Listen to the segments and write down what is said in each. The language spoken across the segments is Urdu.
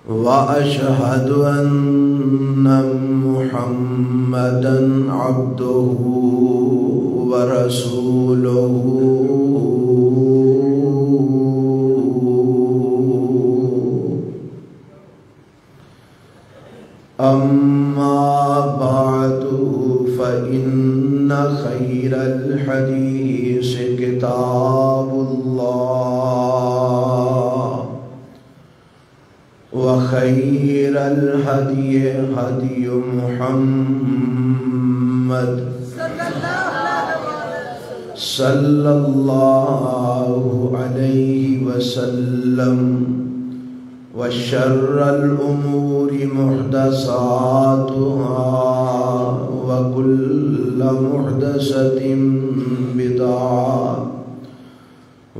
وأشهد أن محمدًا عبده ورسوله أما بعد فإن خير الحديث كتاب الله وخير الهدي هدي محمد صلى الله عليه وسلم وشر الأمور محدثاتها وكل محدثة بدعة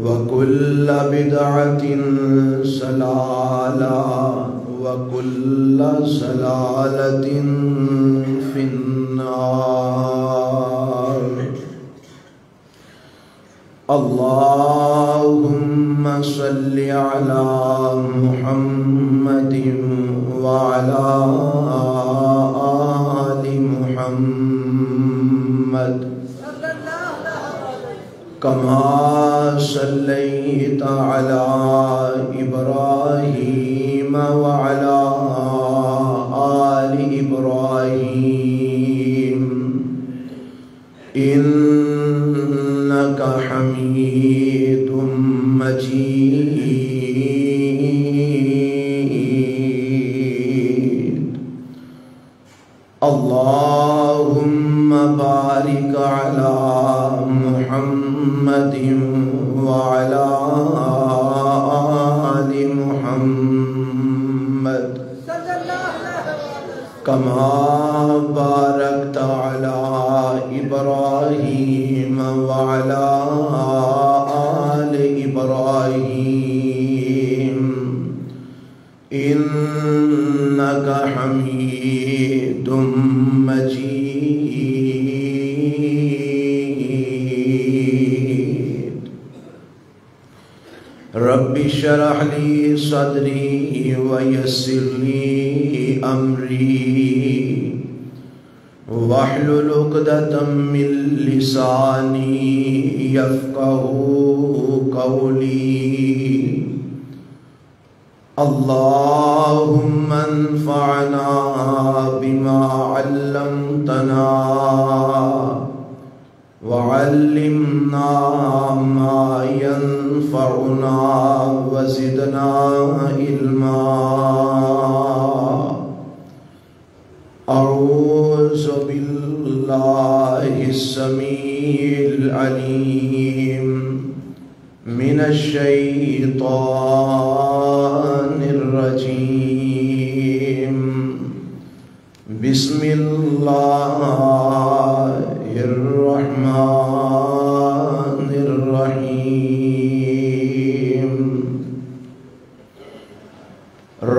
وكل بدعة ضلالة وكل ضلالة في النار. اللهم صل على محمد وعلى آل محمد كما صليت على إبراهيم وعلى آل إبراهيم إنك حميد مجيد. اللهم بارك على محمد وعلى آل محمد كما باركت على إبراهيم وعلى آل إبراهيم إنك حميد مجيد. رب اشرح لي صدري ويسر لي أمري واحلل عقدة من لساني يفقهوا قولي. اللهم انفعنا بما علمتنا وعلمنا ما ينفعنا وزدنا علما. أعوذ بالله السميع العليم من الشيطان الرجيم. بسم الله الرحمن الرحيم.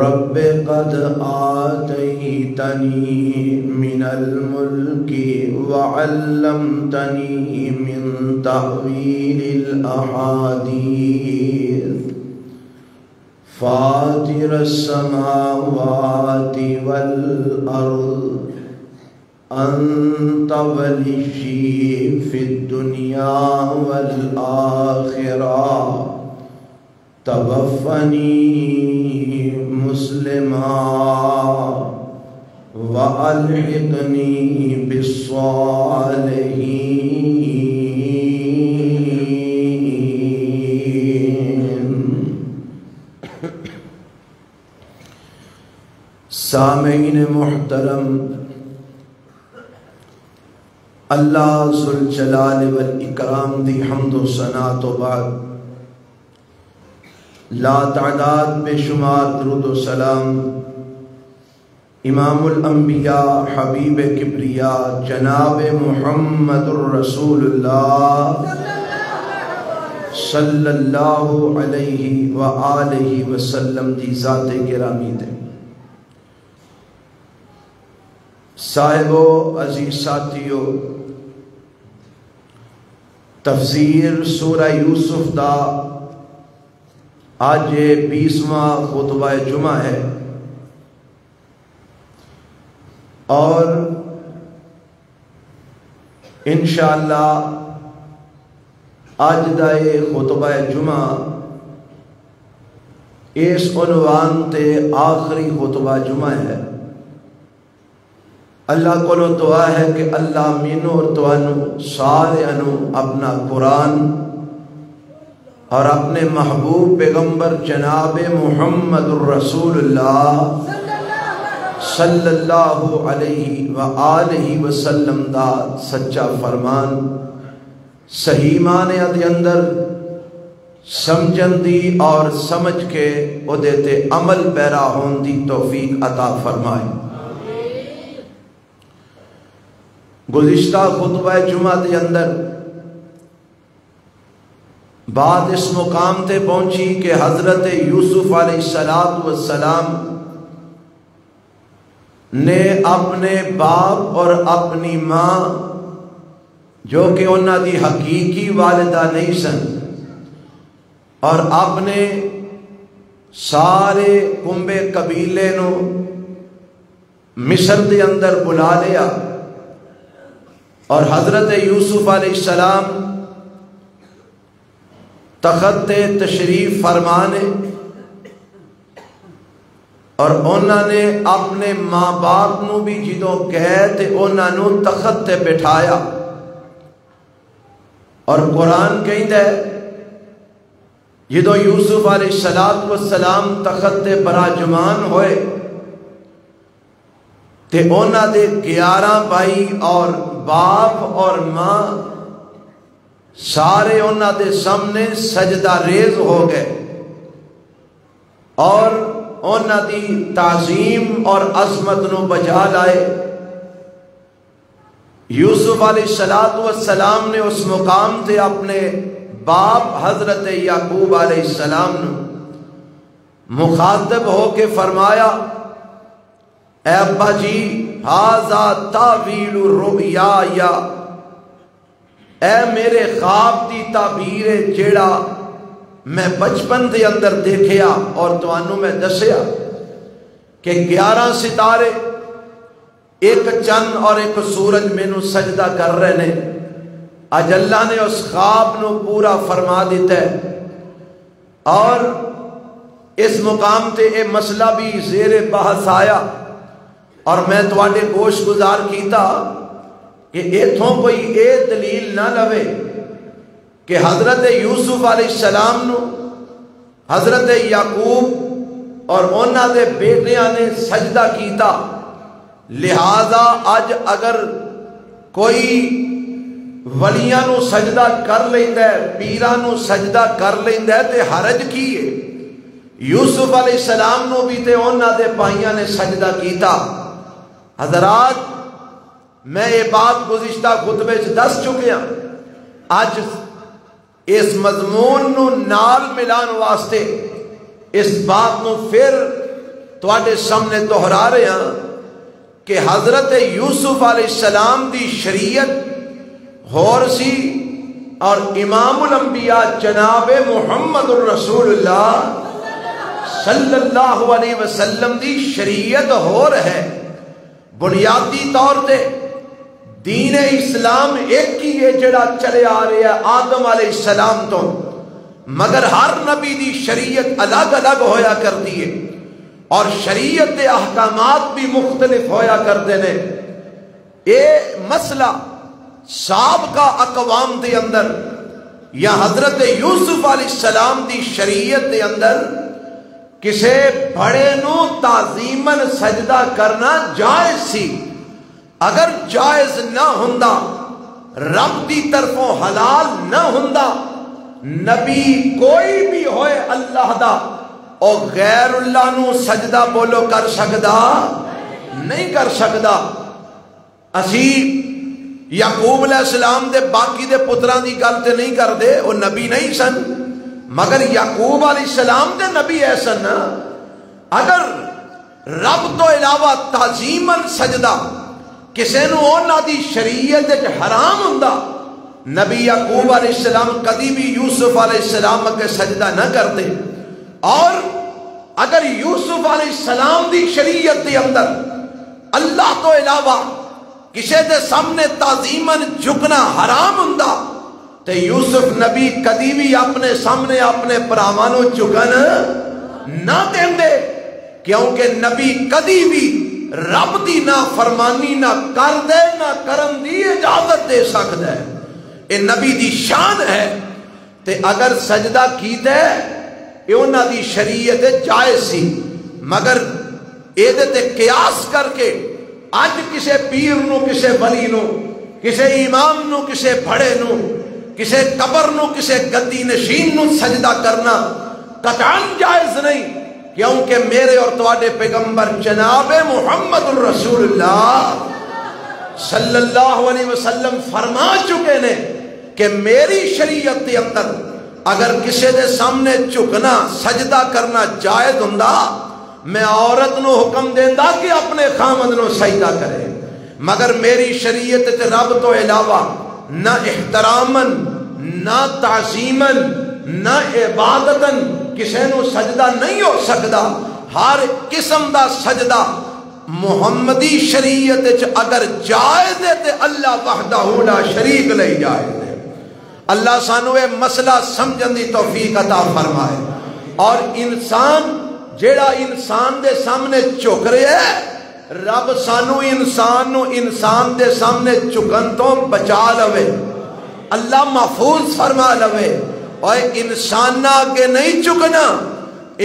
رب قد آتيتني من الملك وعلمتني من تأويل الأحاديث فاطر السماوات والأرض أنت وليي في الدنيا والآخرة توفني مسلما وألحقني بالصالحين. سامعین محترم، اللہ ذوالجلال والاکرام دی حمد و ثنا تو بعد لا تعداد بے شمار درود و سلام امام الانبیاء حبیب کبریا جناب محمد الرسول اللہ صلی اللہ علیہ وآلہ وسلم دی ذات گرامی دے. صاحبو عزیز ساتھیو، تفسیر سورہ یوسف دا آج 20واں خطبہ جمعہ ہے. اور انشاءاللہ آج دا خطبہ جمعہ اس عنوان تے آخری خطبہ جمعہ ہے۔ اللہ کو دعا ہے کہ اللہ مینو اور توانو سارے انو اپنا قرآن اور اپنے محبوب پیغمبر جناب محمد الرسول اللہ صلی اللہ علیہ وآلہ وسلم دا سچا فرمان صحیح معنی دے اندر سمجھن دی اور سمجھ کے او دیتے عمل پیرا ہون دی توفیق عطا فرمائے۔ گزشتہ خطبہ جمعہ دے اندر بات اس مقام تے پہنچی کہ حضرت یوسف علیہ السلام نے اپنے باپ اور اپنی ماں جو کہ انہاں دی حقیقی والدہ نہیں سن اور اپنے سارے کنبے قبیلے نو مصر دے اندر بلا لیا اور حضرت یوسف علیہ السلام تخت تشریف فرمانے اور انہوں نے اپنے ماں باپ نو بھی جدوں کہے تے انہوں نے تخت تے بٹھایا اور قرآن کہتا ہے جدوں یوسف علیہ السلام تخت تے براجمان ہوئے تے انہوں نے 11 بھائی اور باپ اور ماں سارے انہوں دے سامنے سجدہ ریز ہو گئے اور انہوں دی تعظیم اور عظمت نو بجا لائے۔ یوسف علیہ السلام نے اس مقام سے اپنے باپ حضرت یعقوب علیہ السلام نو مخاطب ہو کے فرمایا اے ابا جی ھذا تعویل الرؤیا یا اے میرے خواب دی تعبیر جیڑا میں بچپن دے اندر دیکھیا اور توانوں میں دسیا کہ 11 ستارے ایک چند اور ایک سورج مینو سجدہ کر رہے نے۔ اج اللہ نے اس خواب نو پورا فرما دیتا ہے اور اس مقام تے اے مسئلہ بھی زیر بحث آیا اور میں تواڈے گوش گزار کیتا کہ ایتھوں کوئی اے دلیل نہ لوے کہ حضرت یوسف علیہ السلام نو حضرت یعقوب اور انہاں دے بیٹیاں نے سجدہ کیتا، لہذا اج اگر کوئی ولیاں نو سجدہ کر لیندا ہے، پیراں نو سجدہ کر لیندا ہے تے حرج کی ہے؟ یوسف علیہ السلام نو بھی تے انہاں دے بھائیاں نے سجدہ کیتا۔ حضرات میں یہ بات گزشتہ خطبے سے دس چکیا، آج اس مضمون نو نال ملان واسطے اس بات نو پھر تواڈے سامنے دہرا رہے ہیں کہ حضرت یوسف علیہ السلام دی شریعت ہور سی اور امام الانبیاء جناب محمد الرسول اللہ صلی اللہ علیہ وسلم دی شریعت ہور ہے۔ بنیادی طور تے دین اسلام ایک ہی ہے جڑا چلے آ رہا ہے آدم علیہ السلام تو، مگر ہر نبی دی شریعت الگ الگ ہویا کرتی ہے اور شریعت دے احکامات بھی مختلف ہویا کرتے ہیں۔ اے مسئلہ سابقہ اقوام دے اندر یا حضرت یوسف علیہ السلام دی شریعت دے اندر کسے بڑے نو تعظیماً سجدہ کرنا جائز سی، اگر جائز نہ ہوندا رب دی طرفوں حلال نہ ہوندا نبی کوئی بھی ہوئے اللہ دا اور غیر اللہ نو سجدہ بولو کر سکدا نہیں کر سکدا۔ اسی یعقوب علیہ السلام دے باقی دے پتران دی گل تے نہیں کر دے، وہ نبی نہیں سن مگر یعقوب علیہ السلام دے نبی ایسا نا۔ اگر رب تو علاوہ تعظیماً سجدہ کسے نو اونا دی شریعت حرام ہوندا، نبی یعقوب علیہ السلام کدی بھی یوسف علیہ السلام کے سجدہ نہ کرتے، اور اگر یوسف علیہ السلام دی شریعت دے اندر اللہ تو علاوہ کسی دے سامنے تعظیمن جھکنا حرام ہوندا تے یوسف نبی کدی بھی اپنے سامنے اپنے پراواں نوں جھکن نہ دیندے، کیونکہ نبی کدی بھی رب دی نافرمانی نہ کر دے نہ کرن دی اجازت دے سکدا ہے، اے نبی دی شان ہے۔ تے اگر سجدہ کیتا ہے اے انہاں دی شریعت جائز سی، مگر اے دے تے قیاس کر کے اج کسے پیر نو، کسے ولی نو، کسے امام نو، کسے بھڑے نو، کسے قبر نو، کسے گدی نشین نو سجدہ کرنا قطعاً جائز نہیں، کیونکہ میرے اور تواڈے پیغمبر جناب محمد الرسول اللہ صلی اللہ علیہ وسلم فرما چکے نے کہ میری شریعت کے اندر اگر کسی دے سامنے جھکنا سجدہ کرنا جائز ہوندا، میں عورت نو حکم دیندا کہ اپنے خامد نو سجدہ کرے، مگر میری شریعت تے رب تو علاوہ نہ احترامن نہ تعظیمن نہ عبادتن کسی نو سجدہ نہیں ہو سکدا۔ ہر قسم دا سجدہ محمدی شریعت اگر جائز ہے تے اللہ وحدہ لا شریک لئی جائز ہے۔ اللہ سانو اے مسئلہ سمجھن دی توفیق عطا فرمائے۔ اور انسان جیڑا انسان دے سامنے جھک رہا ہے، رب سانو انسان نو انسان دے سامنے جھکن تو بچا لوے، اللہ محفوظ فرما لوے۔ اور انسان کے نہیں جھکنا،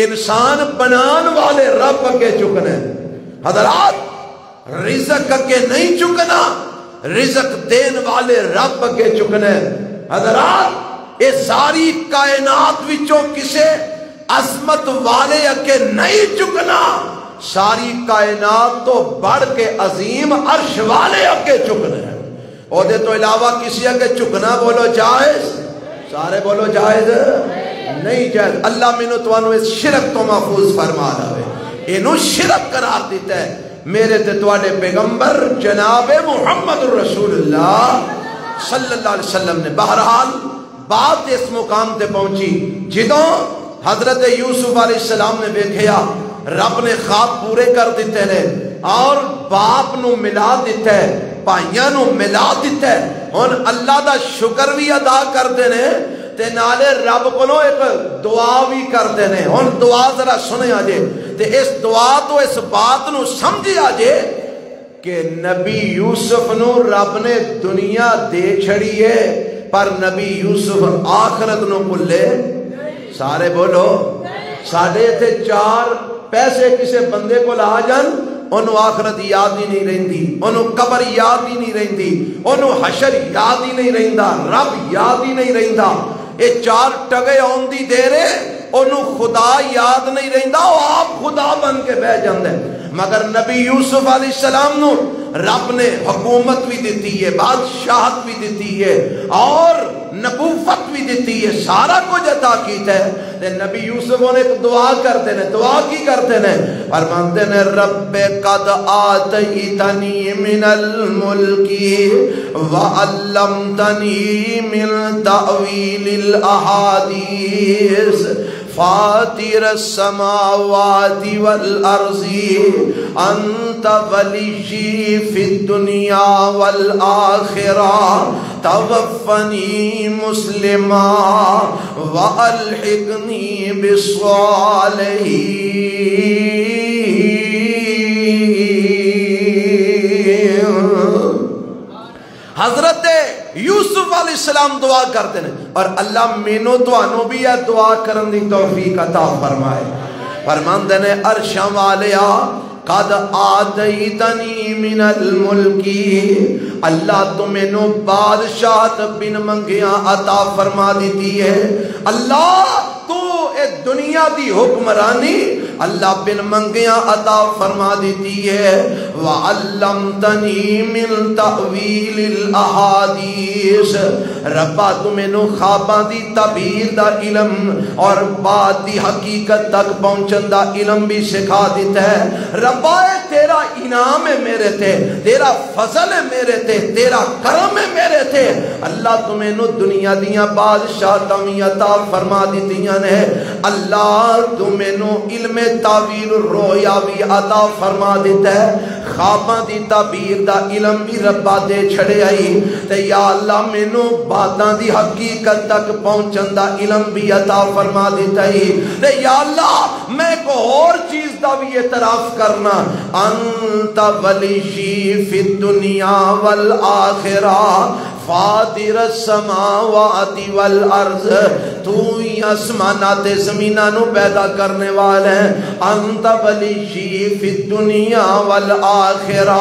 انسان بنان والے رب کے جھکنا ہے۔ حضرات رزق کے نہیں جھکنا، رزق دین والے رب کے جھکنا ہے۔ حضرات یہ ساری کائنات وچوں کسے عظمت والے کے نہیں جھکنا، ساری کائنات تو بڑھ کے عظیم عرش والے کے جھکنا ہے۔ اور دے تو علاوہ کسی کے جھکنا بولو جائز، سارے بولو جائز نہیں جائز۔ اللہ مینوں توانوں اس شرک تو محفوظ فرما لے، اینو شرک قرار دیتا ہے میرے تے تواڈے پیغمبر جناب محمد الرسول اللہ صلی اللہ علیہ وسلم نے۔ بہرحال بات اس مقام تے پہنچی جدوں حضرت یوسف علیہ السلام نے دیکھیا رب نے خواب پورے کر دیتے نے اور باپ نو ملا دیتا ہے، بھائیاں نو ملا دیتا ہے، ہن اللہ دا شکر بھی ادا کردے نے تے نالے رب کولوں ایک دعا بھی کردے نے۔ ہن دعا ذرا سنیا جے تے اس دعا تو اس بات نو سمجھیا جے کہ نبی یوسف نو رب نے دنیا دے چھڑی ہے، پر نبی یوسف آخرت نو بھلے۔ سارے بولو، ساڈے تے چار پیسے کسے بندے کو لا جان انہوں آخرت یاد ہی نہیں رہندی، انہوں قبر یاد ہی نہیں رہندی، انہوں حشر یاد ہی نہیں رہندا، رب یاد ہی نہیں رہندا۔ اے چار ٹگے آن دی دے رہے انہوں خدا یاد نہیں رہندا، وہ آپ خدا بن کے بہ جاندے۔ مگر نبی یوسف علیہ السلام نو رب نے حکومت بھی دیتی ہے، بادشاہت بھی دیتی ہے اور نبوت بھی دیتی ہے، سارا کچھ عطا کیتا ہے۔ تے نبی یوسف نے ایک دعا کرتے ہیں، دعا کی کرتے ہیں؟ فرماتے ہیں رب قد آتیتنی من الملک وعلمتنی من تأویل الاحادیث فاطر السماوات والارض انت ولی فی الدنیا والآخرہ توفنی مسلما والحقنی بالصالحین۔ حضرت یوسف علیہ السلام دعا کرتے ہیں اور اللہ مینوں توانوں بھی یہ دعا کرن دی توفیق عطا فرمائے۔ فرماندے نے عرشاں والیا قد آتیتنی من الملکی، اللہ تو مینوں بادشاہت بن منگیاں عطا فرما دیتی ہے۔ اللہ تو اے دنیا دی حکمرانی اللہ بن منگیاں عطا فرما دیتی ہے۔ وعلمتنی من تأویل الاحادیث، ربا تو مینوں خواباں دی تعبیر دا علم اور بات دی حقیقت تک پہنچن دا علم بھی سکھا دیتا ہے۔ ربا تیرا انعام ہے میرے تے، تیرا فضل ہے میرے تے، تیرا کرم ہے میرے تے۔ اللہ تو مینوں دنیا دیاں بادشاہتاں وی عطا فرما دیتیاں نے، اللہ تو مینوں علم تعویل الرؤیا بھی عطا فرما دیتا ہے۔ خواباں دی تعبیر دا علم بھی ربا دے چھڑے آئی تے یا اللہ مینوں باتاں دی حقیقت تک پہنچن دا علم بھی عطا فرما دیتا ہی تے یا اللہ میں کو اور چیز دا بھی اعتراف کرنا انت ولی فی الدنیا والآخرہ فاطر السماوات والارض تو ہی آسمانات زمینانو پیدا کرنے والے ہیں انت ولی فی الدنیا والآخرہ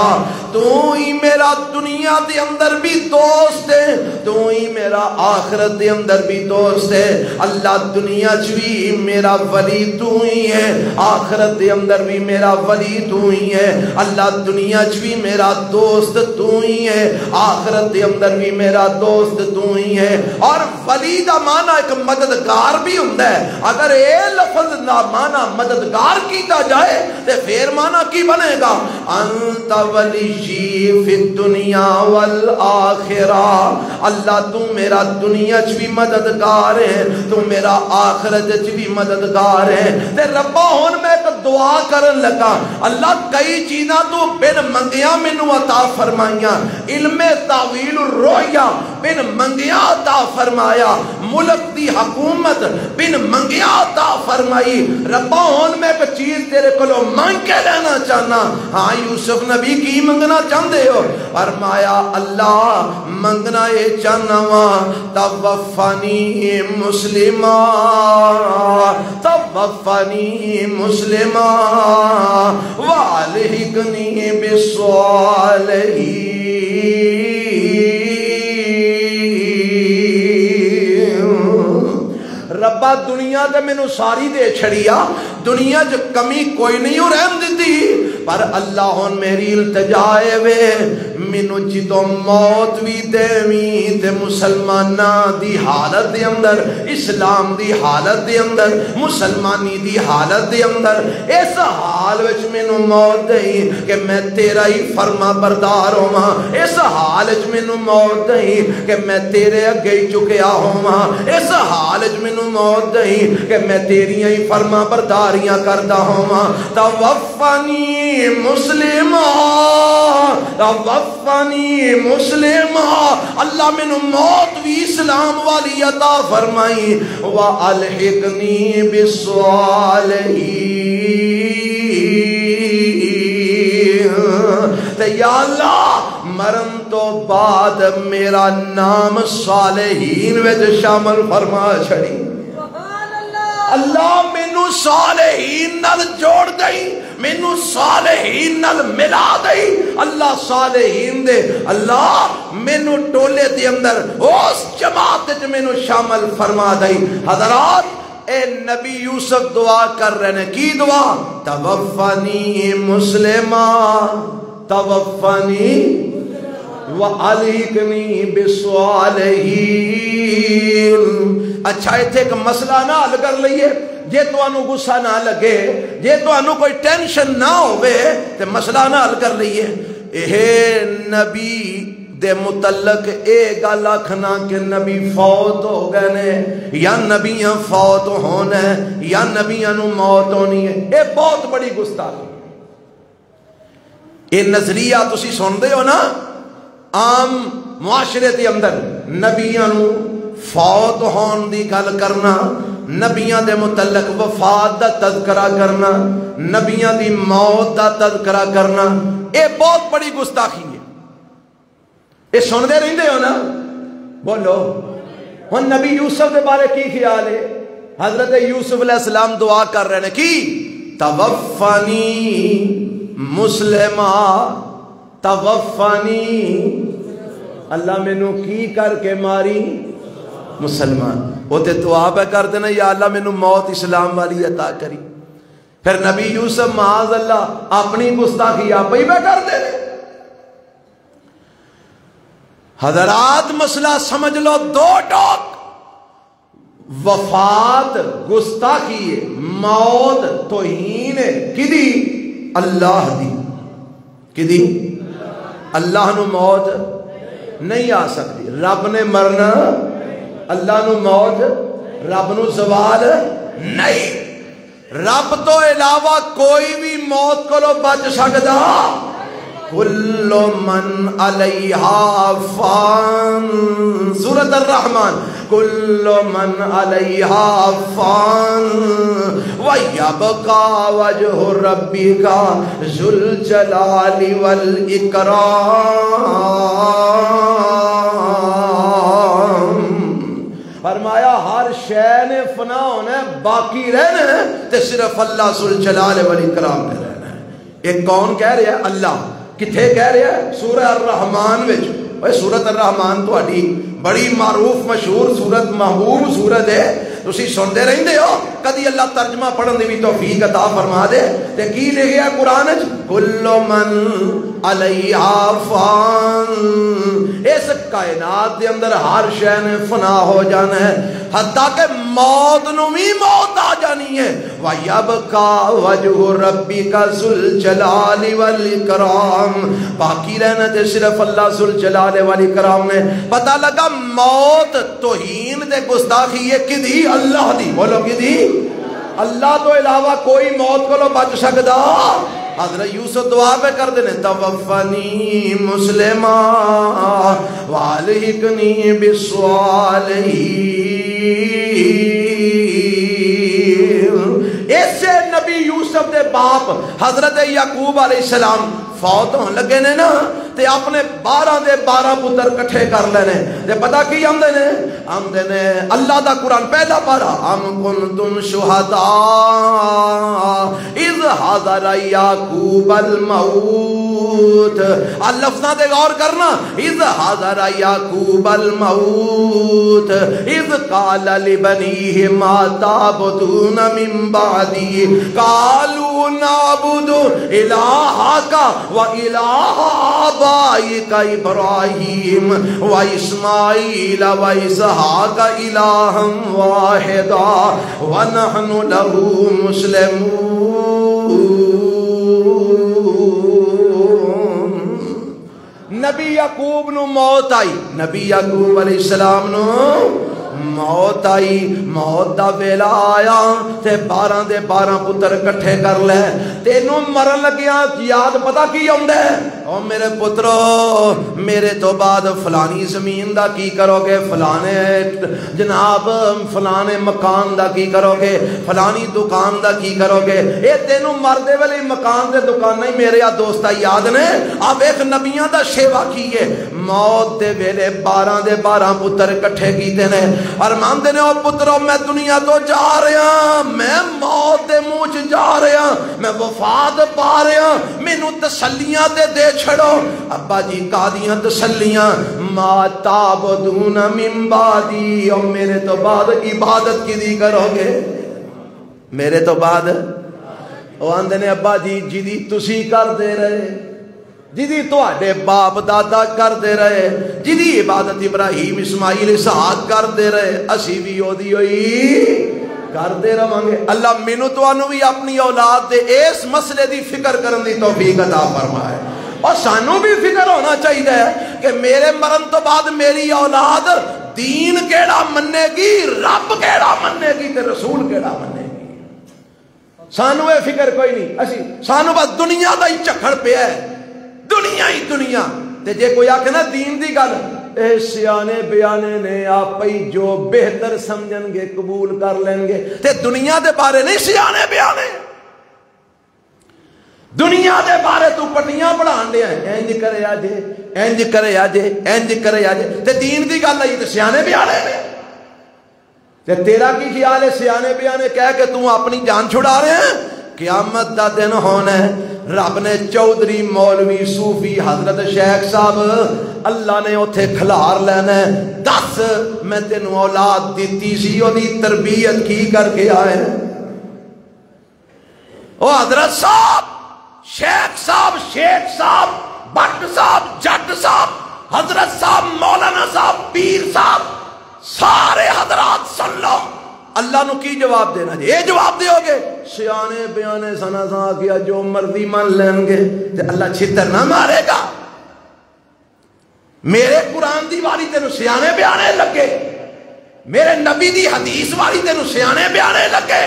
تو ہی میرا دنیا دے اندر بھی دوست ہے تو ہی میرا آخرت دے اندر بھی دوست ہے اللہ دنیا چوی میرا ولی تو ہی ہے آخرت دے اندر بھی میرا ولی تو ہی ہے اللہ دنیا چوی میرا دوست تو ہی ہے آخرت دے اندر بھی میرا دوست تو ہی ہے اور ولی دا معنی ایک مددگار بھی ہوتا ہے اگر اے لفظ دا معنی مددگار کیتا جائے تو پھر معنی کی بنے گا انت ولی فی الدنیا والآخرہ اللہ تو میرا دنیا چ بھی مددگار ہے تو میرا آخرت چ بھی مددگار ہے تے ربا ہن میں ایک دعا کرن لگا اللہ کئی چیزاں تو بن منگیا مینوں عطا فرمائیاں علم تاویل الرؤیا بن منگیا عطا فرمایا ملک دی حکومت بن منگیا عطا فرمائی ربا ہن میں ایک چیز تیرے کولوں مانگ کے لینا چاہنا ہاں یوسف نبی کی منگنا چاہندے ہو فرمایا اللہ منگنا یہ چاہنا وا توفانی مسلمہ والحقنی بالصالحین ربا دنیا تے مینوں ساری دے چھڑیا دنیا جو کمی کوئی نہیں ہو رحم دیتی پر اللہ ہن میری التجائے وے مینوں جدوں موت بھی دیویں تے مسلماناں دی حالت دے اندر اسلام دی حالت دے اندر مسلمانی دی حالت دے اندر اس حال وچ مینوں موت دئی کہ میں تیرا ہی فرما بردار ہوواں اس حال وچ مینوں موت دئی کہ میں تیرے اگے ہی جھکیا ہوواں اس حال وچ مینوں موت دئی کہ میں تیریاں ہی فرما برداریاں کردا ہوواں توفانی مسلمہ توفانی مسلمہ اللہ مینوں موت بھی اسلام والی عطا فرمائی والحقنی بالصالحین تے یا اللہ مرن تو بعد میرا نام صالحین وچ شامل فرما چھڑی اللہ مینوں صالحین نال جوڑ دئی مینوں صالحین نال ملا دئی اللہ صالحین دے اللہ مینوں ٹولے دے اندر اس جماعت وچ مینوں شامل فرما دئی حضرات اے نبی یوسف دعا کر رہے ہیں کی دعا توفانی مسلمہ توفانی وَعَلِيْكَنِي بِالصَّالِحِينَ اچھا ایتھے ایک مسئلہ نہ حل کر لئیے جے تو انو غصہ نہ لگے جے تو انو کوئی ٹینشن نہ ہوئے تو مسئلہ نہ حل کر لئیے اے نبی دے متعلق اے گل آکھنا کہ نبی فوت ہو گئے نے یا نبیاں فوت ہونے یا نبیاں نو موت ہونی ہے اے بہت بڑی گستاخی اے نظریہ تسی سن دے ہو نا عام معاشرے دے اندر نبیاں نو فوت ہون دی گل کرنا نبیاں دے متعلق وفات دا تذکرہ کرنا نبیاں دی موت دا تذکرہ کرنا اے بہت بڑی گستاخی ہے اے سن دے رہندے ہو نا بولو ہن نبی یوسف دے بارے کی خیال ہے حضرت یوسف علیہ السلام دعا کر رہے ہیں کی توفانی مسلمہ توفانی اللہ مینوں کی کر کے ماری مسلمان وہ تے دعا پہ کر دینا یا اللہ مینوں موت اسلام والی عطا کری پھر نبی یوسف معاذ اللہ اپنی گستاخی آپ ہی پہ کر دے حضرات مسئلہ سمجھ لو دو ٹوک وفات گستاخی ہے موت توہین ہے کدی اللہ دی کدی اللہ نو موت نہیں آ سکتی رب نے مرنا اللہ نو موت رب نو زوال نہیں رب تو علاوہ کوئی بھی موت کو بچ سکتا کل من علیہا فان، سورۃ الرحمن، کل من علیہا فان ویبقی وجہ ربک ذو الجلال والاکرام۔ فرمایا ہر شے نے فنا ہونا ہے، باقی رہنا ہے تے صرف اللہ ذو الجلال والاکرام نے رہنا ہے۔ ایک کون کہہ رہا ہے؟ اللہ۔ کتھے کہہ رہا ہے؟ سورہ الرحمن وچ۔ اوے سورۃ الرحمن تہاڈی بڑی معروف مشہور سورت، محبوب سورت ہے، تسی سنتے رہندے ہو، کدی اللہ ترجمہ پڑھن دی بھی توفیق عطا فرما دے۔ تے کی لکھیا قرآن وچ؟ کل من علیہا فان، اس کائنات دے اندر ہر شے نے فنا ہو جانا ہے، حتیٰ کہ موت نو بھی موت آ جانی ہے۔ وَيَبْقَى وَجْهُ رَبِّكَ ذُو الْجَلَالِ وَالْإِكْرَامِ، باقی رہنا تے صرف اللہ ذو الجلال والاکرام نے۔ پتہ لگا موت توہین تے گستاخی ہے کدی؟ اللہ دی۔ بولو کدی؟ اللہ تو علاوہ کوئی موت کو بچ سکدا؟ حضرت یوسف دعا پہ کر دینے، توفنی مسلمہ والحقنی بالصالحین۔ ایسے نبی یوسف دے باپ حضرت یعقوب علیہ السلام فوت ہون لگے نے نا، تے اپنے 12 دے 12 پتر کٹھے کر لینے، تے پتہ کی آمدے نے؟ آمدے نے اللہ دا قرآن پہلا پارا، ام کنتم شہداء اذ حضر یعقوب الموت۔ لفظاں دے غور کرنا، اذ حضر یعقوب الموت اذ قال لبنیہ ما تعبدون من بعدی قالوا نعبد الہک وَإِلَٰهَ آبَائِكَ إِبْرَاهِيمَ وَإِسْمَاعِيلَ وَإِسْحَاقَ إِلَٰهًا وَاحِدًا وَنَحْنُ لَهُ مُسْلِمُونَ۔ نبی یعقوب نو موت آئی، نبی یعقوب علیہ السلام نو موت آئی، موت دا ویلا آیا تے 12 دے 12 پتر کٹھے کر لے۔ تینوں مرن لگیا یاد پتہ کی آندا ہے؟ او میرے پترو، میرے تو بعد فلانی زمین دا کی کرو گے، فلانے جناب فلانے مکان دا کی کرو گے، فلانی دکان دا کی کرو گے۔ اے تینوں مردے والے مکان دے دکان نہیں میرے دوستا یاد نے؟ اب ایک نبیاں دا شیوا کیے، موت دے ویلے 12 دے 12 پتر کٹھے کیتے نے، اور ماندے نے او پترو میں دنیا تو جا رہا، میں موت دے منہ چ جا رہا، میں وفات پا رہا، مینوں تسلیاں دے چھڑو۔ ابا جی قادیاں تسلیاں، ما تعبدون من بعدی، او میرے تو بعد عبادت کیدی کرو گے؟ میرے تو بعد او آندے نے ابا جی جیدی تسی کر دے رہے، جیدی تواڈے باپ دادا کر دے رہے، جیدی عبادت ابراہیم اسماعیل اسحاق کر دے رہے، اسی بھی اودی ہوئی کر دے رہے۔ اللہ مینوں تانوں بھی اپنی اولاد دے اس مسئلے دی فکر کرن دی توفیق عطا فرمائے، اور سانوں بھی فکر ہونا چاہیے کہ میرے مرن تو بعد میری اولاد دین کیڑا مننے گی، رب کیڑا مننے گی تے رسول کیڑا مننے گی۔ سانوں اے فکر کوئی نہیں، اسی سانوں بس دنیا دا ہی چکھڑ پیا ہے، دنیا ہی دنیا۔ تے جے کوئی آکھے نا دین دی گل، اے سیانے بیانے نے آپ ہی جو بہتر سمجھن گے قبول کر لیں گے، تے دنیا دے بارے نہیں سیانے بیانے، دنیا دے بارے تو پٹیاں پڑھان دے ہیں، انج کرے آجے انج کرے آجے انج کرے آجے، تے دین دی گل آئی تے سیانے بیانے نے۔ تے تیرا کی خیال ہے سیانے بیانے کہہ کے تو اپنی جان چھڑا رہے ہیں؟ قیامت دا دن ہونا ہے، رب نے چودھری مولوی صوفی حضرت شیخ صاحب اللہ نے اتھے کھلار لینا ہے، دس میں تینوں اولاد دیتی سی او دی تربیت کی کر کے آئے۔ او حضرت صاحب، شیخ صاحب، شیخ صاحب، بٹ صاحب، جٹ صاحب، حضرت صاحب، مولانا صاحب، پیر صاحب، سارے حضرات سن لو، اللہ نو کی جواب دینا جی؟ یہ جواب دیو گے سیانے بیانے سنا سا کیا جو مرضی مان لیں گے تے اللہ چھتر نہ مارے گا؟ میرے قرآن دی واری تینوں سیانے بیانے لگے، میرے نبی دی حدیث واری تینوں سیانے بیانے لگے،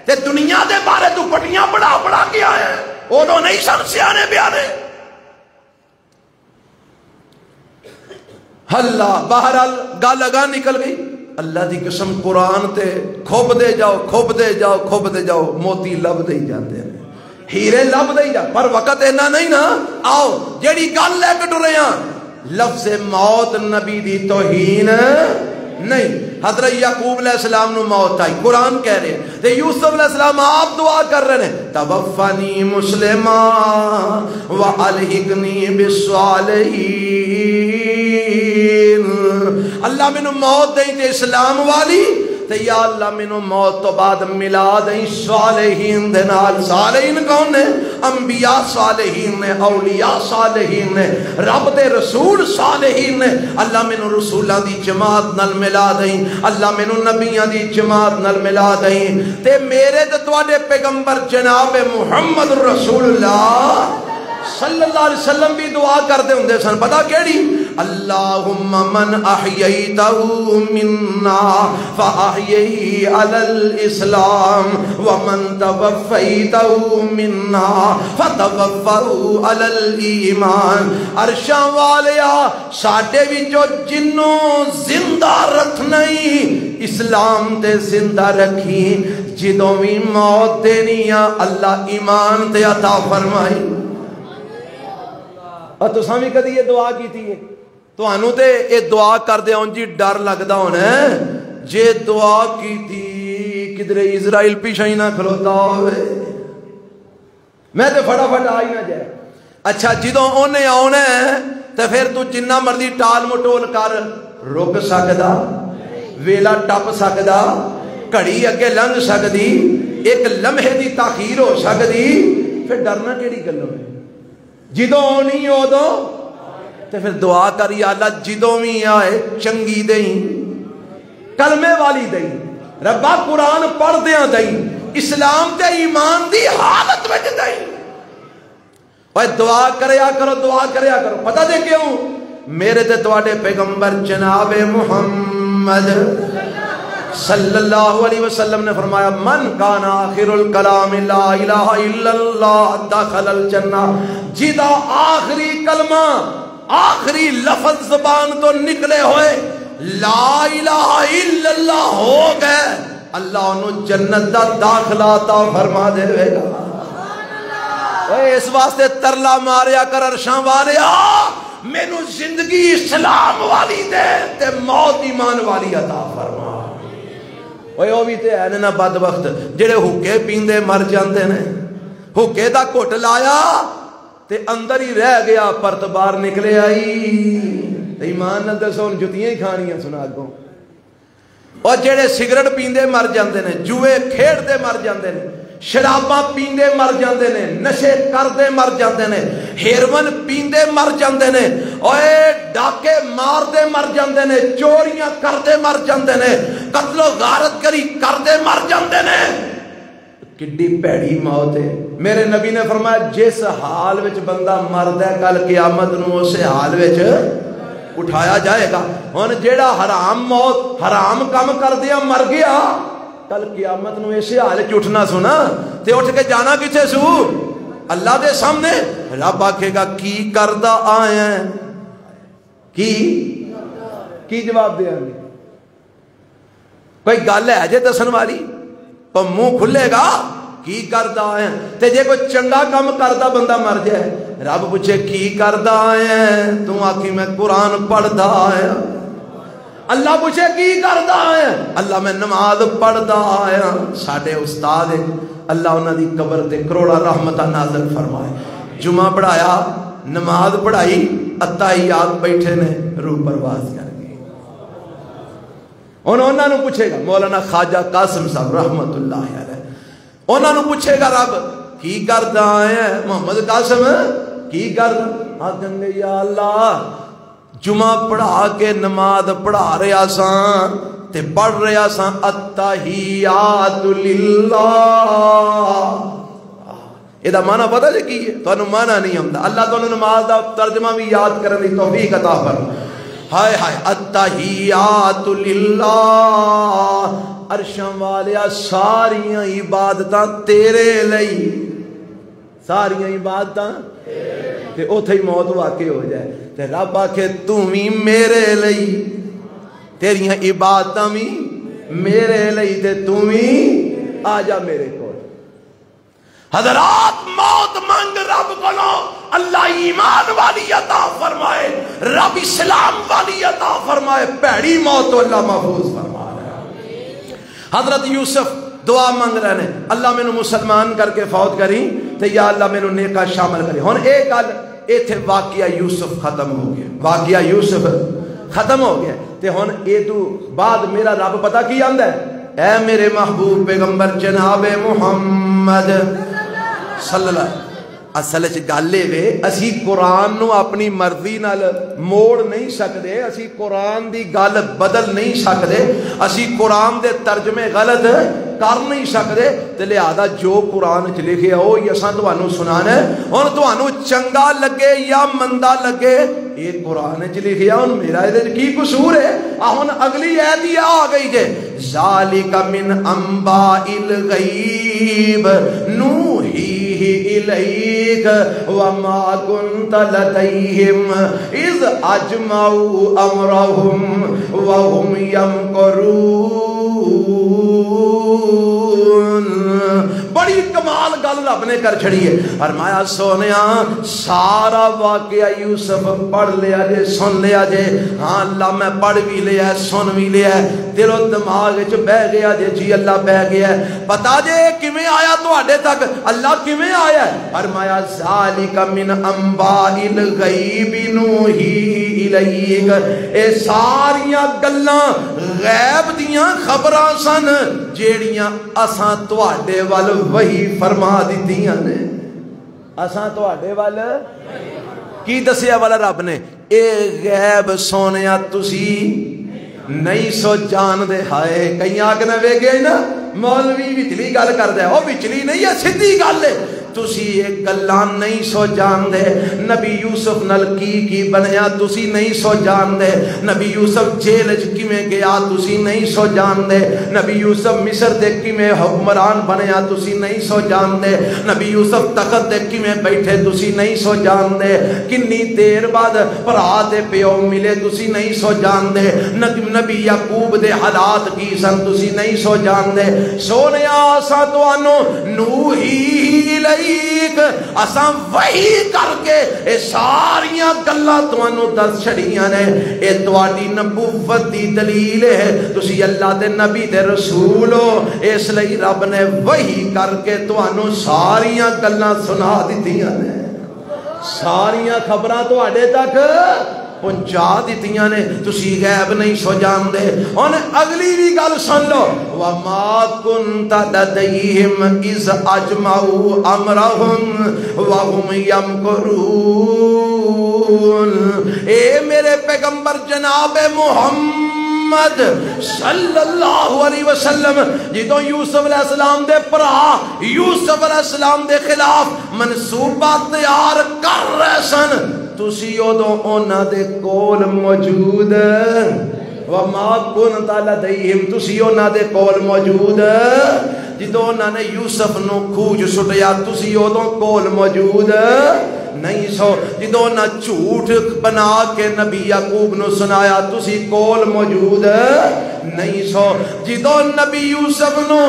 تے دنیا دے بارے تو پٹیاں بڑا بڑا کے آئے ہیں، وہ نہیں سن سیانے بیانے۔ اللہ بہرحال گل اگاں نکل گئی. اللہ دی قسم قرآن تے کھوب دے جاؤ کھوب دے جاؤ کھوب دے جاؤ موتی لب دے جاتے ہیں ہیرے لب دے جا پر وقت اینا نہیں نا. آؤ جیڑی گل لے کے ٹرے ہاں لفظ موت نبی دی توہین نہیں. حضرت یعقوب علیہ السلام نو موت آئی قرآن کہہ رہے ہیں تے یوسف علیہ السلام آپ دعا کر رہے ہیں توفنی مسلما والحقنی بالصالحین. اللہ مینوں موت دیں تے اسلام والی تے یا اللہ مینوں موت تو بعد ملا دیں صالحین دے نال. صالحین کون نے؟ انبیاء صالحین نے اولیاء صالحین نے رب دے رسول صالحین نے. اللہ مینوں رسولاں دی جماعت نال ملا دیں اللہ مینوں نبیاں دی جماعت نال ملا دیں تے میرے تے تواڈے پیغمبر جناب محمد رسول اللہ صلی اللہ علیہ وسلم بھی دعا کرتے ہوندے سن. پتہ کیڑی؟ اللہم من احییتہ منا فاحییہ علی الاسلام ومن توفیتہ منا فتوفہ علی الایمان. عرشاں والیا ساڈے وچوں جنوں زندہ رکھنا ہی اسلام تے زندہ رکھی جدوں وی موت دینی اللہ ایمان تے عطا فرمائی. اور تساں بھی کدی یہ دعا کیتی ہے؟ تانوں تے یہ دعا کردے ہون جی ڈر لگدا ہونا ہے جے دعا کیتی کدھر اسرائیل پیچھے ہی نہ کھلوتا ہوئے میں تے فٹافٹ آ ہی نہ جائے. اچھا جدوں اونے آنا ہے تے پھر تو جنہ مرضی ٹال مٹول کر رک سکدا ویلا ٹپ سکدا گھڑی اگے لنگ سکدی ایک لمحے دی تاخیر ہو سکدی پھر ڈرنا کیڑی گلوں ہے؟ جدوں آنی ادوں تے پھر دعا کر یا اللہ جدوں بھی آئے چنگی دیں کلمے والی دیں ربا قرآن پڑھ دیاں دیں اسلام تے ایمان دی حالت میں دیں. اور دعا کریا کرو پتہ دے کیوں؟ میرے تے تواڈے پیغمبر جناب محمد صلی اللہ علیہ وسلم نے فرمایا من کان آخر الکلام لا الہ الا اللہ دخل الجنہ. جدا آخری کلمہ آخری لفظ زبان تو نکلے ہوئے لا الہ الا اللہ ہو گئے اللہ انہوں جنت دا داخلہ عطا فرما دے گا. اس واسطے ترلا ماریا کر عرشاں والیا مینوں زندگی اسلام والی دے تے موت ایمان والی عطا فرما. وہ بھی تے ہے نا بدبخت جڑے حکے پیندے مر جاندے نے. حکے دا گھٹ لایا تے اندر ہی رہ گیا پرت باہر نکلے آئی. ایمان نال دسو جتیاں ہی کھانیاں سنا اگوں. اور جڑے سگرٹ پیندے مر جاندے نے جوئے کھیڈدے مر جاندے نے شراباں پیندے مر جاندے نے نشے کردے مر جاندے نے ہیروئن پیندے مر جاندے نے اوئے ڈاکے ماردے مر جاندے نے چوریاں کردے مر جاندے نے قتل و غارت گری کردے مر جاندے نے. کڈی پیڑی موت ہے. میرے نبی نے فرمایا جس حال وچ بندہ مرد ہے کل قیامت نو اس حال وچ اٹھایا جائے گا. ہن جیڑا حرام موت حرام کام کردیا مر گیا کل قیامت نو ایسے حال وچ اٹھنا سنا تے اٹھ کے جانا کتے سو؟ اللہ دے سامنے. رب آکھے گا کی کردا آیا ہے کی جواب دے گے؟ کوئی گل ہے جے دسن والی تو منہ کھلے گا کی کردا آیا. تے جے کوئی چنگا کام کردا بندہ مر جائے رب پوچھے کی کردا آیا تو آکھی میں قرآن پڑھدا آیا. اللہ پوچھے کی کردا آیا اللہ میں نماز پڑھدا آیا. ساڈے استاد اللہ انہاں دی قبر تے کروڑا رحمتہ نازل فرمائے. جمعہ پڑھایا نماز پڑھائی اتحیات بیٹھے نے روح پرواز کر گئے. انہوں نے پوچھے گا مولانا خواجہ قاسم صاحب رحمت اللہ علیہ انہوں نے پوچھے گا رب کی کردا آیا محمد قاسم کی کردا آکھیں گے یا اللہ جمعہ پڑھا کے نماز پڑھا رہا ساں تے پڑھ رہا ساں التحیات للہ. یہ معنی پتہ جی کی ہے؟ تو معنی نہیں آتا. اللہ تو نماز دا ترجمہ بھی یاد کرنے دی توفیق عطا فرمائے. ہائے ہائے التحیات للہ. عرشاں والیا ساریاں عبادتاں تیرے لئی ساریاں عبادتاں تے اوتھے ہی موت واقع ہو جائے تے رب آکھے تو بھی میرے لئی تیریاں عبادتاں بھی میرے لئی تے تو بھی آ جا میرے کو حضرات موت مانگ رب کو اللہ ایمان والی عطا فرمائے رب اسلام والی عطا فرمائے پیڑی موت تو اللہ محفوظ فرمائے حضرت یوسف دعا مانگ رہے ہیں اللہ میں مسلمان کر کے فوت کری تو یا اللہ میں نیکا شامل کری ہون ایک گل ایتھے واقعہ یوسف ختم ہو گیا واقعہ یوسف ختم ہو گیا تے ہون اے تو بعد میرا رب پتہ کی آندا ہے اے میرے محبوب پیغمبر جناب محمد صلی اللہ اصل گل وے اسی قرآن نو اپنی مرضی نال موڑ نہیں سکتے اسی قرآن دی گل بدل نہیں سکتے اسی قرآن دے ترجمے غلط کر نہیں سکتے تے لہذا جو قرآن چ لکھے او یہ اساں تانوں سنانا ہے ہن تانوں چنگا لگے یا مندا لگے یہ قرآن چ لکھیا ہن میرا اے کی قصور ہے ہن اگلی ایت ہی آ گئی جے ذالک من انباء الغیب نوحیہ الیک وما کنت لدیہم اذ اجمعوا امرہم وہم یمکرون بڑی کمال گل رب نے کر چھڑی ہے فرمایا سونیا سارا واقعہ یوسف پڑھ لیا جے سن لیا جے ہاں اللہ میں پڑھ بھی لیا سن بھی لیا دل و دماغ وچ بہ گیا جے جی اللہ بہ گیا پتا جے کیویں آیا تواڈے تک اللہ کیویں آیا فرمایا ذالک من انباء الغیب نوحی الیک اے ساریاں گلاں غیب دیاں خبراں سن جیڑیاں اساں تواڈے ول وحی فرما دیتیاں نے اساں تواڈے ول کی دسیا والا رب نے اے غیب سونیا تسی نہیں سو جان دے ہائے کئی آگے نہ ویگے نا مولوی وچلی گل کر دے او وچلی نہیں ہے سیدھی گل ہے تسی ایک گلان نہیں سو جان دے نبی یوسف نل کی بنیا تسی نہیں سو جان دے نبی یوسف جیل کی میں گیا تسی نہیں سو جان دے نبی یوسف مصر دے کی میں حکمران بنیا تسی نہیں سو جان دے نبی یوسف تخت دے کی میں بیٹھے تسی نہیں سو جان دے کنی دیر بعد پرا دے پیو ملے تسی نہیں سو جان دے نبی یعقوب دے حالات کی سن تسی نہیں سو جان دے سونیا سا تو انو نوحی لئی اساں وحی کر کے اے ساریاں گلاں تانوں دس چھڑیاں نے اے تواڈی نبوت دی دلیل ہے تسی اللہ دے نبی دے رسول ہو اس لئی رب نے وحی کر کے تانوں ساریاں گلاں سنا دتیاں نے ساریاں خبراں تواڈے تک پہنچا دیتیاں نے تسی غیب نہیں سو جان دے اور اگلی بھی گل سن لو وما کنت لدیہم اذ اجمعوا امرہم وہم یمکرون اے میرے پیغمبر جناب محمد صلی اللہ علیہ وسلم جدوں یوسف علیہ السلام دے پرا یوسف علیہ السلام دے خلاف منصوبات تیار کر رہے سن تسی ادو اونا دے کول موجود وما کنت لدیہم تسی اونا دے کول موجود جدو انہوں نے یوسف نو کھوج سٹیا تسی ادو کول موجود نہیں سو جدو نہ جھوٹ بنا کے نبی یعقوب نو سنایا تسی کول موجود نہیں سو جدو نبی یوسف نو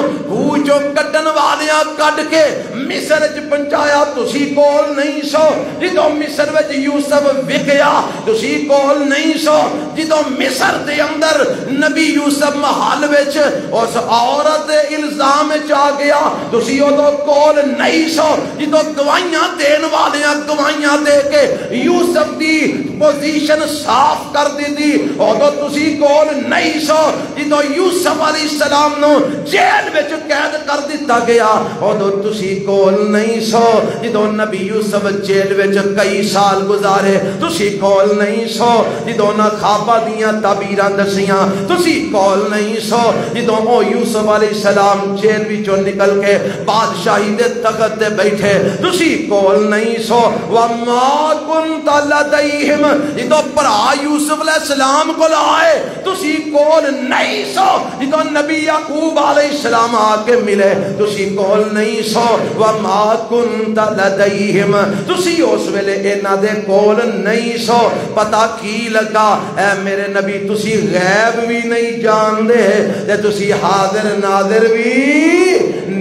جو کٹن والیاں کٹ کے مصر وچ پہنچایا تسی کول نہیں سو جدو مصر وچ یوسف وکیا تسی کول نہیں سو جدو مصر دے اندر نبی یوسف محل وچ اس عورت دے الزام وچ آ گیا تسی ادو کول نہیں سو جدو گواہیاں دین والیاں گواہیاں دے کے یوسف دی پوزیشن صاف کر دی تھی ادو تسی کول نہیں سو جدو یوسف علیہ السلام نو جیل وچ قید کر دیتا گیا ادو تسی کول نہیں سو جدو نبی یوسف جیل وچ کئی سال گزارے تسی کول نہیں سو جدو نہ خواباں دیاں تعبیراں دسیاں تسی کول نہیں سو جدو او یوسف علیہ السلام جیل وچوں نکل کے بادشاہی دے تخت تے بیٹھے تسی کول نہیں سو وما کنت لدیہم جدو پرا یوسف علیہ السلام کو لائے تسی کول نہیں نہیں سو جدو نبی یعقوب علیہ السلام آ کے ملے تسی کول نہیں سو وما کنت لدیہم تسی اس ویلے انہاں دے کول نہیں سو پتہ کی لگا اے میرے نبی تسی غیب بھی نہیں جان دے تے تسی حاضر ناظر بھی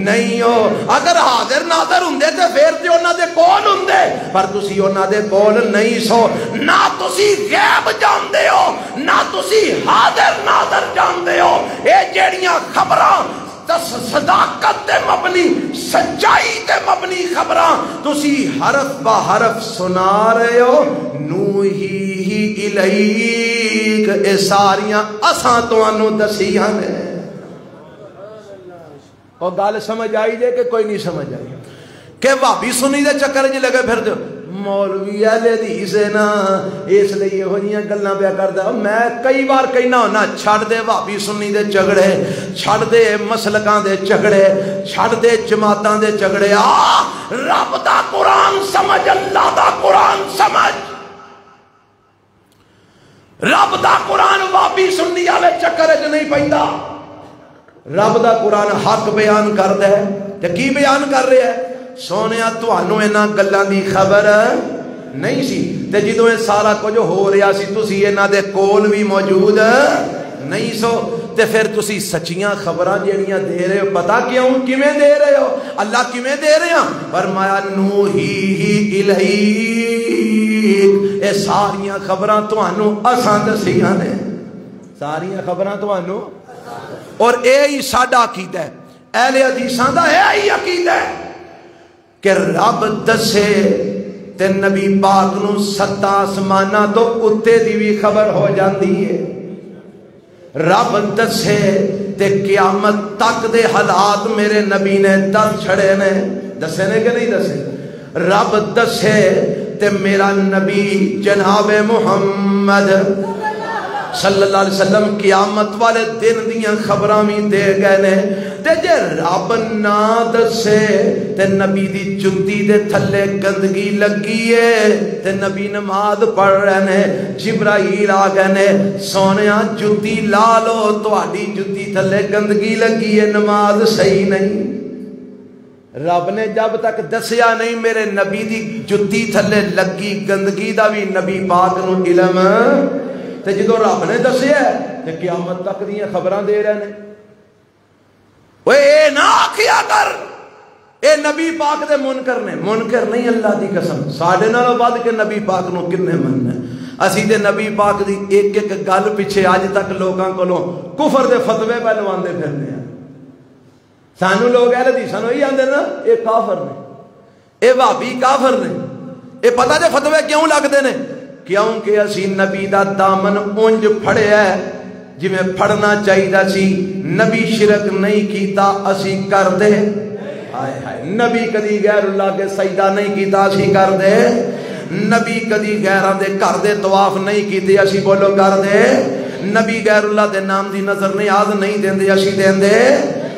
نہیں ہو اگر حاضر ناظر ہوندے تے پھر تے انہاں دے کول ہوندے پر تسی انہاں دے کول نہیں سو نہ تسی غیب جاندے ہو نہ تسی حاضر ناظر جاندے ہو اے جیڑیاں خبراں صداقت تے مبنی سچائی تے مبنی خبراں تسی حرف با حرف سنا رہے ہو نوحی الیک اے ساریاں اساں تانوں دسیاں نے اور گل سمجھ آئی جے کہ کوئی نہیں سمجھ آئی کہ بھابی سنی دے چکر جی لگے پھر دے مولوی اہل حدیث ہے نا اس لیے ہو جیاں گلاں پیا کردا میں کئی بار کہنا ہونا چھڑ دے بھابی سنی دے جھگڑے چھڑ دے مسلکاں دے جھگڑے چھڑ دے جماعتاں دے جھگڑے آ رب دا قرآن سمجھ اللہ دا قرآن سمجھ رب دا قرآن بھابی سنی والے چکر وچ نہیں پیندا رب دا قرآن حق بیان کردا ہے تے کی بیان کر رہا ہے سونیا تانوں انہاں گلاں دی خبر نہیں سی تے جدوں یہ سارا کچھ ہو رہا سی تسی انہاں دے کول بھی موجود نہیں سو تے پھر تسی سچیاں خبراں جیڑیاں دے رہے ہو پتہ کیوں کیویں دے رہے ہو اللہ کیویں دے رہے ہیں فرمایا نوحی الیک اے ساریاں خبراں تانوں اساں دسیاں نے ساریاں خبراں تانوں اور اے ہی ساڈا عقیدہ ہے اہل حدیثاں دا اے ہی عقیدہ ہے کہ رب دسے تے نبی پاک نو 7 آسماناں تو اتے دی بھی خبر ہو جاندی ہے رب دسے تے قیامت تک دے حالات میرے نبی نے دس چھڑے نے دسے نے کہ نہیں دسے رب دسے تے میرا نبی جناب محمد صلی اللہ علیہ وسلم قیامت والے دن دیاں خبراں بھی دے گئے نے تے جے رب نہ دسے تے نبی دی جُتی دے تھلے گندگی لگی ہے تے نبی نماز پڑھ رہے نے جبرائیل آ گئے نے سونیا جُتی لا لو تہاڈی جُتی تھلے گندگی لگی ہے نماز صحیح نہیں رب نے جب تک دسیا نہیں میرے نبی دی جُتی تھلے لگی گندگی دا بھی نبی پاک نو علم تے جدو رب نے دسیا تے قیامت تک دیاں خبراں دے رہے نے اوے اے نہ آکھیا کر اے نبی پاک دے منکر نے منکر نہیں اللہ دی قسم ساڈے نالوں ود کے نبی پاک نو کنے مننا اسی تے نبی پاک دی ایک ایک گل پیچھے اج تک لوکاں کولوں کفر دے فتوی پہ لواندے پھرنے ہیں سانو لوگ اہل حدیثاں نوں ہی آندے نا اے کافر نے اے وہابی کافر نے اے پتہ جے فتوی کیوں لگدے نے کیونکہ اسی نبی دا دامن اونج پھڑیا ہے جی میں پھڑنا چاہیے سی نبی شرک نہیں کیتا اسی کر دے نبی کدی غیر اللہ کے سجدہ نہیں کیتا اسی کر دے نبی کدی غیران دے کر دے طواف نہیں کیتے اسی بولو کر دے نبی غیر اللہ دے نام دی نظر نیاز نہیں دین دے اسی دین دے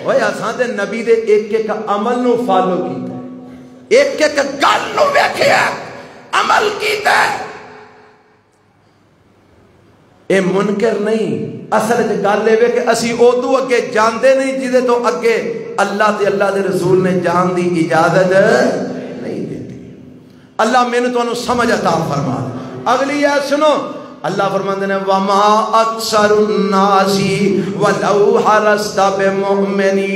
اوے اساں تے نبی دے ایک ایک عمل نو فالو کیتا ایک ایک گل نو ویکھیا عمل کیتا اے منکر نہیں اصل گل اے کہ اسی ادو اگے جاندے نہیں جدے تو اگے اللہ تے اللہ دے رسول نے جان دی اجازت نہیں دیتی اللہ میں نے تو سمجھ عطا فرما اگلی ہے سنو اللہ فرماندے نے وما اکثر الناس ولو حرصت بمؤمنین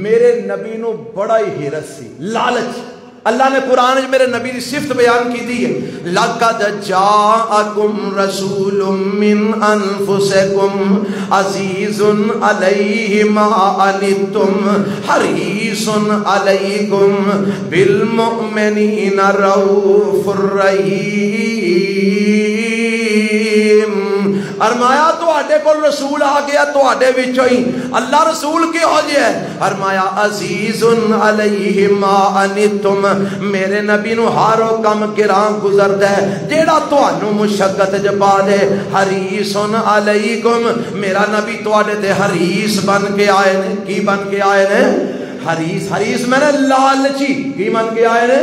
میرے نبی نو بڑا ہی حرص سی لالچ اللہ نے قرآن میرے نبی کی صفت بیان کی دی ہے لَقَدْ جَاءَكُمْ رَسُولٌ مِّنْ أَنفُسِكُمْ عَزِيزٌ عَلَيْهِ مَا عَنِتُّمْ حَرِيصٌ عَلَيْكُمْ بِالْمُؤْمِنِينَ رَءُوفٌ رَحِيمٌ فرمایا تو آٹے کو رسول آ گیا تو آٹے وچوں ہی اللہ رسول کی ہو جائے فرمایا عزیز علیہ ما انتم میرے نبی نو ہارو کم کران گزر دے جیڑا تو انو مشقت جپا دے حریص علیکم میرا نبی تو آٹے تے حریص بن کے آئے نے کی بن کے آئے نے حریص حریص میں نے لالچی کی بن کے آئے نے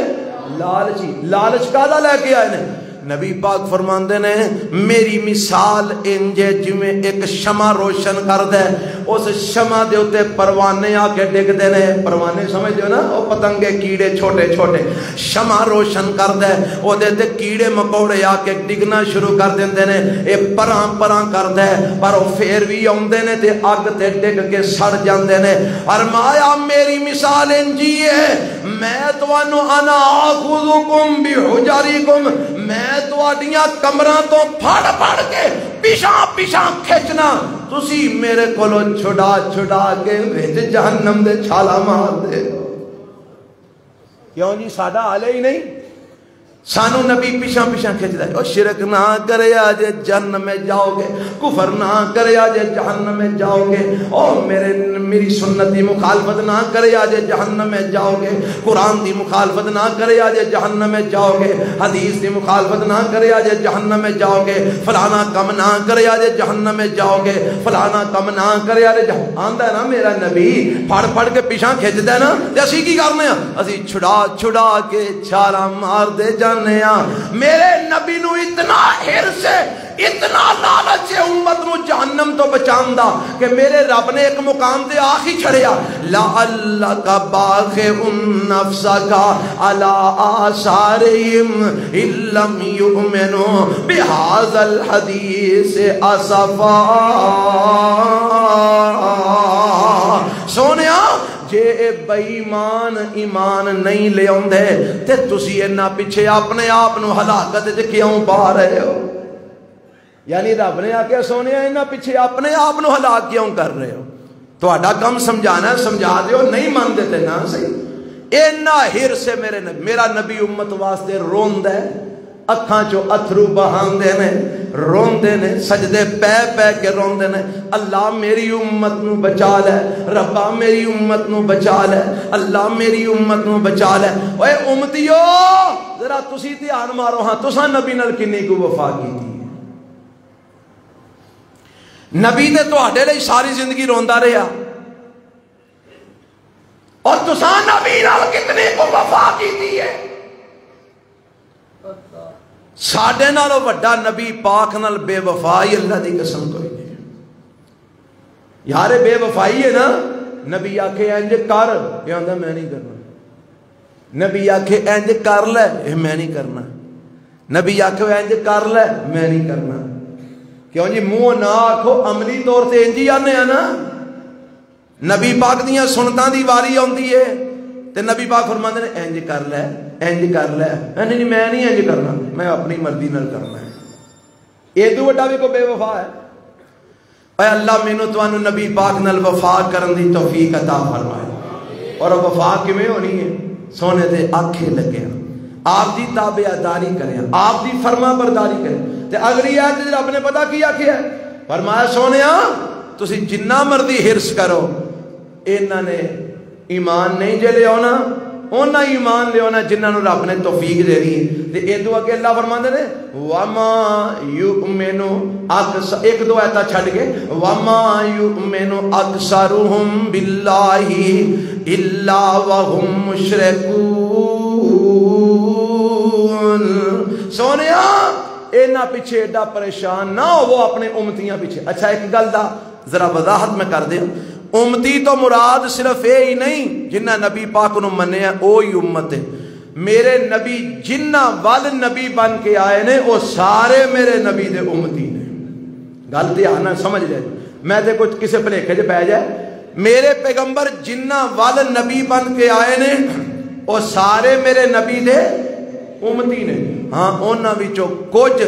لالچی لالچ کا لے کے آئے نے نبی پاک فرماندے نے میری مثال انجے جویں ایک شمع روشن کر دے اس شمع دے اوتے پروانے آ کے ڈگ دے نے پروانے سمجھ دے نا او پتنگے کیڑے چھوٹے چھوٹے شمع روشن کر دے او دے تے کیڑے مکوڑے آ کے ڈگنا شروع کر دیندے نے اے پراں پراں کر دے پر او پھر بھی اوندے نے تے اگ تے ڈگ کے سڑ جاندے نے فرمایا میری مثال انجی ہے میں تانوں انا اخذکم بحجرکم میں تواڈیاں کمراں تو پھڑ پھڑ کے پیچھا پیچھا کھچنا تسی میرے کولوں چھڑا چھڑا کے وچ جہنم دے چھالا مار دے کیوں جی ساڈا حال ہی نہیں سانو نبی پیچھا پیچھا کھچدا ہے او شرک نہ کرے آج جہنم میں جاؤ گے کفر نہ کرے آج جہنم میں جاؤ گے او میری سنت دی مخالفت نہ کرے آج جہنم میں جاؤ گے قرآن دی مخالفت نہ کرے آج جہنم میں جاؤ گے حدیث دی مخالفت نہ کرے آج جہنم میں جاؤ گے فلانا کم نہ کرے آج جہنم میں جاؤ گے فلانا کم نہ کرے آج آندا ہے نا میرا نبی پھڑ پھڑ کے پیچھا کھچدا ہے نا تے اسی کی کرنے ہاں اسی چھڑا چھڑا کے چھالا مار دے میرے نبی نو اتنا حرص ہے اتنا لالچ ہے امت نو جہنم تو بچاندا کہ میرے رب نے ایک مقام دے آخی چھڑیا لعلک باخع نفسک علی آثارہم ان لم یؤمنوا بہذا الحدیث اسفا سونیا جے بے ایمان ایمان نہیں لے آندے تے تسی انہاں پیچھے اپنے آپ نو ہلاکت وچ کیوں پا رہے ہو یعنی رب نے آکھیا سونے انہاں پیچھے اپنے آپ نو ہلاک کیوں کر رہے ہو تہاڈا کم سمجھانا ہے سمجھا دیو نہیں مانتے تے نہ صحیح اینا حرص ہے میرا نبی امت واسطے روندا ہے اکھاں چو اتھرو بہاندے نے روندے نے سجدے پہ پہ کے روندے نے اللہ میری امت نو بچا لے ربا میری امت نو بچا لے اللہ میری امت نو بچا لے اوے امتیو ذرا تسی دھیان مارو ہاں تساں نبی نال کنی کو وفا کیتی نبی تے تہاڈے لئی ساری زندگی روندا رہیا اور تساں نبی نال کتنی کو وفا کیتی ہے ساڈے نالوں وڈا نبی پاک نال بے وفائی اللہ دی قسم کوئی نہیں یار بے وفائی ہے نا نبی آکھے انج کر یہ آندا میں نہیں کرنا نبی آکھے انج کر لے یہ میں نہیں کرنا نبی آکھے انج کر لے میں نہیں کرنا کیوں جی منہ نہ آکھو عملی طور تے انج ہی آنے ہیں نا نبی پاک دیاں سنتاں دی واری آندی ہے تے نبی پاک فرماندے نے انج کر لے نہیں میں نہیں انج کرنا میں اپنی مرضی نال کرنا ہے اے تو بڑا بھی کوئی بے وفا ہے اے اللہ مینوں تانوں نبی پاک نال وفا کرن دی توفیق عطا فرمائے اور وفا کیویں ہونی ہے سونے دے آکھے لگے آپ دی تابعداری کریں آپ دی فرما برداری کریں تے اگلی آیت رب نے پتہ کی آکھیا ہے فرمایا سونیا تسی جنہ مرضی حرص کرو انہاں نے ایمان نہیں جے لے آنا اونا ایمان لے آنا جنہاں نو رب نے توفیق دے دی تے اے دعا کہ اللہ فرماندے نے وما یؤمنو اکثر ایک دو آیت چھڈ کے وما یؤمنو اکثرهم باللہ الا وهم مشرکون سونیا اینا پیچھے ایڈا پریشان نہ ہو وہ اپنے امتیاں پیچھے اچھا ایک گل دا ذرا وضاحت میں کر دیا امتی تو مراد صرف یہ ہی نہیں جنہ نبی پاک نو منیا وہی امت ہے میرے نبی جنہ ول نبی بن کے آئے نے وہ سارے میرے نبی دے امتی نے گل دھیان نال سمجھ لے میں تے کچھ کسے بھلیکے چ پی جائے میرے پیغمبر جنہ ول نبی بن کے آئے نے وہ سارے میرے نبی دے امتی نے ہاں انہاں وچوں کچھ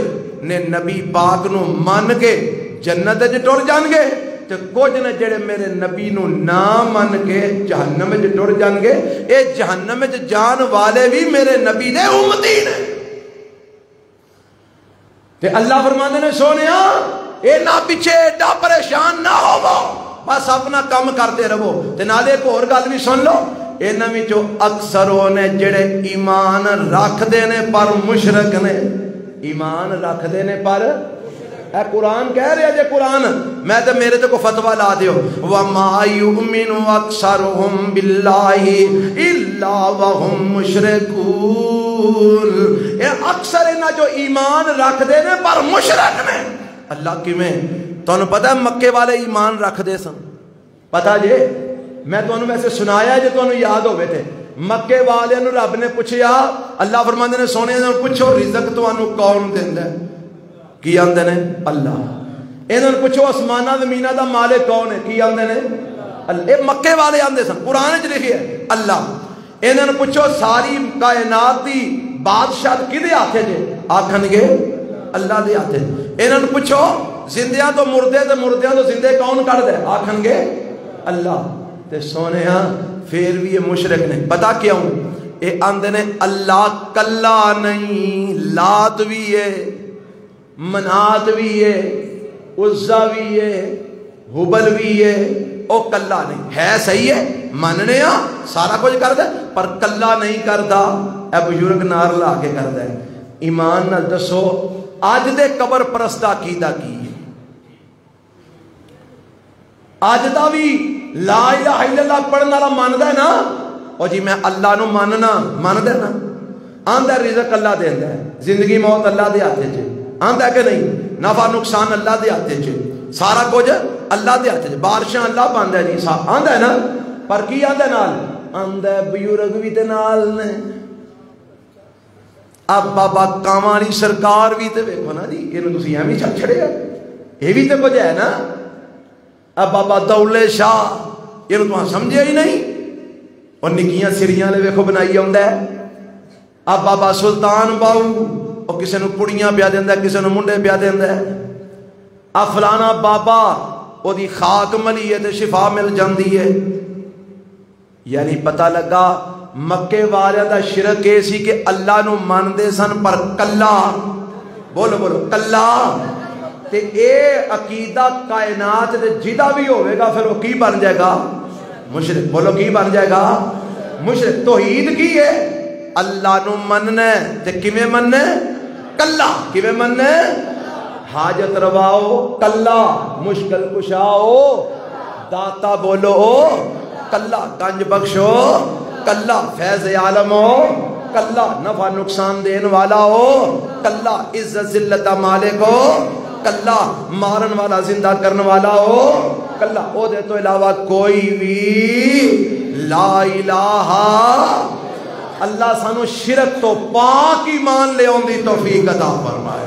نے نبی پاک نو من کے جنت وچ ٹر جان گے تے کچھ نے جڑے میرے نبی نو نہ من کے جہنم وچ ٹر جان گے اے جہنم وچ جان والے بھی میرے نبی دے امتی نے تے اللہ فرماندے نے سونیا اے نہ پیچھے ایڈا پریشان نہ ہوو بس اپنا کام کرتے رہو تے نال ایک اور گل بھی سن لو انہاں وچوں اکثروں نے جڑے ایمان رکھ دے نے پر مشرک نے ایمان رکھ دے نے پر اے قرآن کہہ رہے جے قرآن میں تے میرے تے کو فتوی لا دیو وما یؤمن اکثرهم باللہ الا وهم مشرکون. یہ اکثر انہاں جو ایمان رکھ دے نے پر مشرک نے. اللہ کیویں؟ تانوں پتہ ہے مکے والے ایمان رکھ دے سن؟ پتہ جے میں تانوں ویسے سنایا جے تانوں یاد ہوے تے مکے والے نو رب نے پوچھیا, اللہ فرماندے نے سونے نوں پوچھو رزق تانوں کون دیندا ہے؟ کی آندے نے؟ اللہ. انہاں نوں پوچھو آسماناں زمیناں دا مالک کون ہے؟ کی آندے نے؟ اللہ. اے مکے والے آندے سن, قرآن وچ لکھیا ہے اللہ. انہاں نوں پوچھو ساری کائنات دی بادشاہت کدے ہاتھ ہے؟ آکھن گے اللہ دے ہاتھ ہے. انہاں نوں پوچھو زندیاں تو مردے تے مردیاں تو زندے کون کڈدا ہے؟ آکھن گے اللہ. تے سونےاں پھر بھی یہ مشرک نہیں. پتہ کیوں؟ اے آندے نے اللہ کلا نہیں, لات بھی ہے, منات بھی ہے, عزا بھی ہے, حبل بھی ہے, او کلا نہیں ہے. صحیح ہے, مننے ہاں سارا کچھ کردا پر کلا نہیں کردا. اے بزرگ نار لا کے کردا ہے. ایمان نال دسو اج دے قبر پرست عقیدہ کی ہے؟ اج دا بھی لا الہ الا اللہ پڑھن والا ماندا ہے نا, او جی میں اللہ نو ماننا ماندا نا, آندا رزق اللہ دیندا ہے, زندگی موت اللہ دے ہاتھ وچ, آندا کہ نہیں؟ نفع نقصان اللہ دے ہاتھ وچ, سارا کچھ اللہ دے ہاتھ وچ, بارشاں اللہ پاندا ہے جی, آندا ہے نا. پر کی آندا نال؟ آندا بزرگ بھی تے نال نے. اب بابا کاواں والی سرکار بھی تے ویکھو نا جی, اینو تسی ایویں چھڑ چھڑیا, اے بھی تے کچھ ہے نا. اب بابا دولے شاہ اینو تو سمجھیا ہی نہیں, اور نکیاں سریاں لے ویکھو بنائی آندا ہے. اب بابا سلطان باؤ او کسے نو کڑیاں پیا دیندا ہے, کسے نو منڈے پیا دیندا ہے. اب فلانا بابا او دی خاک ملی ہے تے شفا مل جاندی ہے. یعنی پتہ لگا مکے والیاں دا شرک اے سی کہ اللہ نو ماندے سن پر کلا, بولو بولو کلا. تے اے عقیدہ کائنات تے جدا بھی ہوئے گا پھر وہ کی بن جائے گا؟ مشرک. بولو کی بن جائے گا؟ مشرک. توحید کی ہے؟ اللہ نو مننا ہے. تے کیویں مننا ہے؟ کلا. کیویں مننا ہے؟ حاجت رواؤ کلا, مشکل کشاؤ داتا بولو کلا, گنج بخشو کلا, فیض عالم ہو کلا, نفع نقصان دین والا ہو کلا, عزت ذلت مالک ہو کلا, مارن والا زندہ کرنے والا ہو کلا. او دے تو علاوہ کوئی بھی لا الہ. اللہ سانو شرک تو پاک ایمان لے آن دی توفیق عطا فرمائے.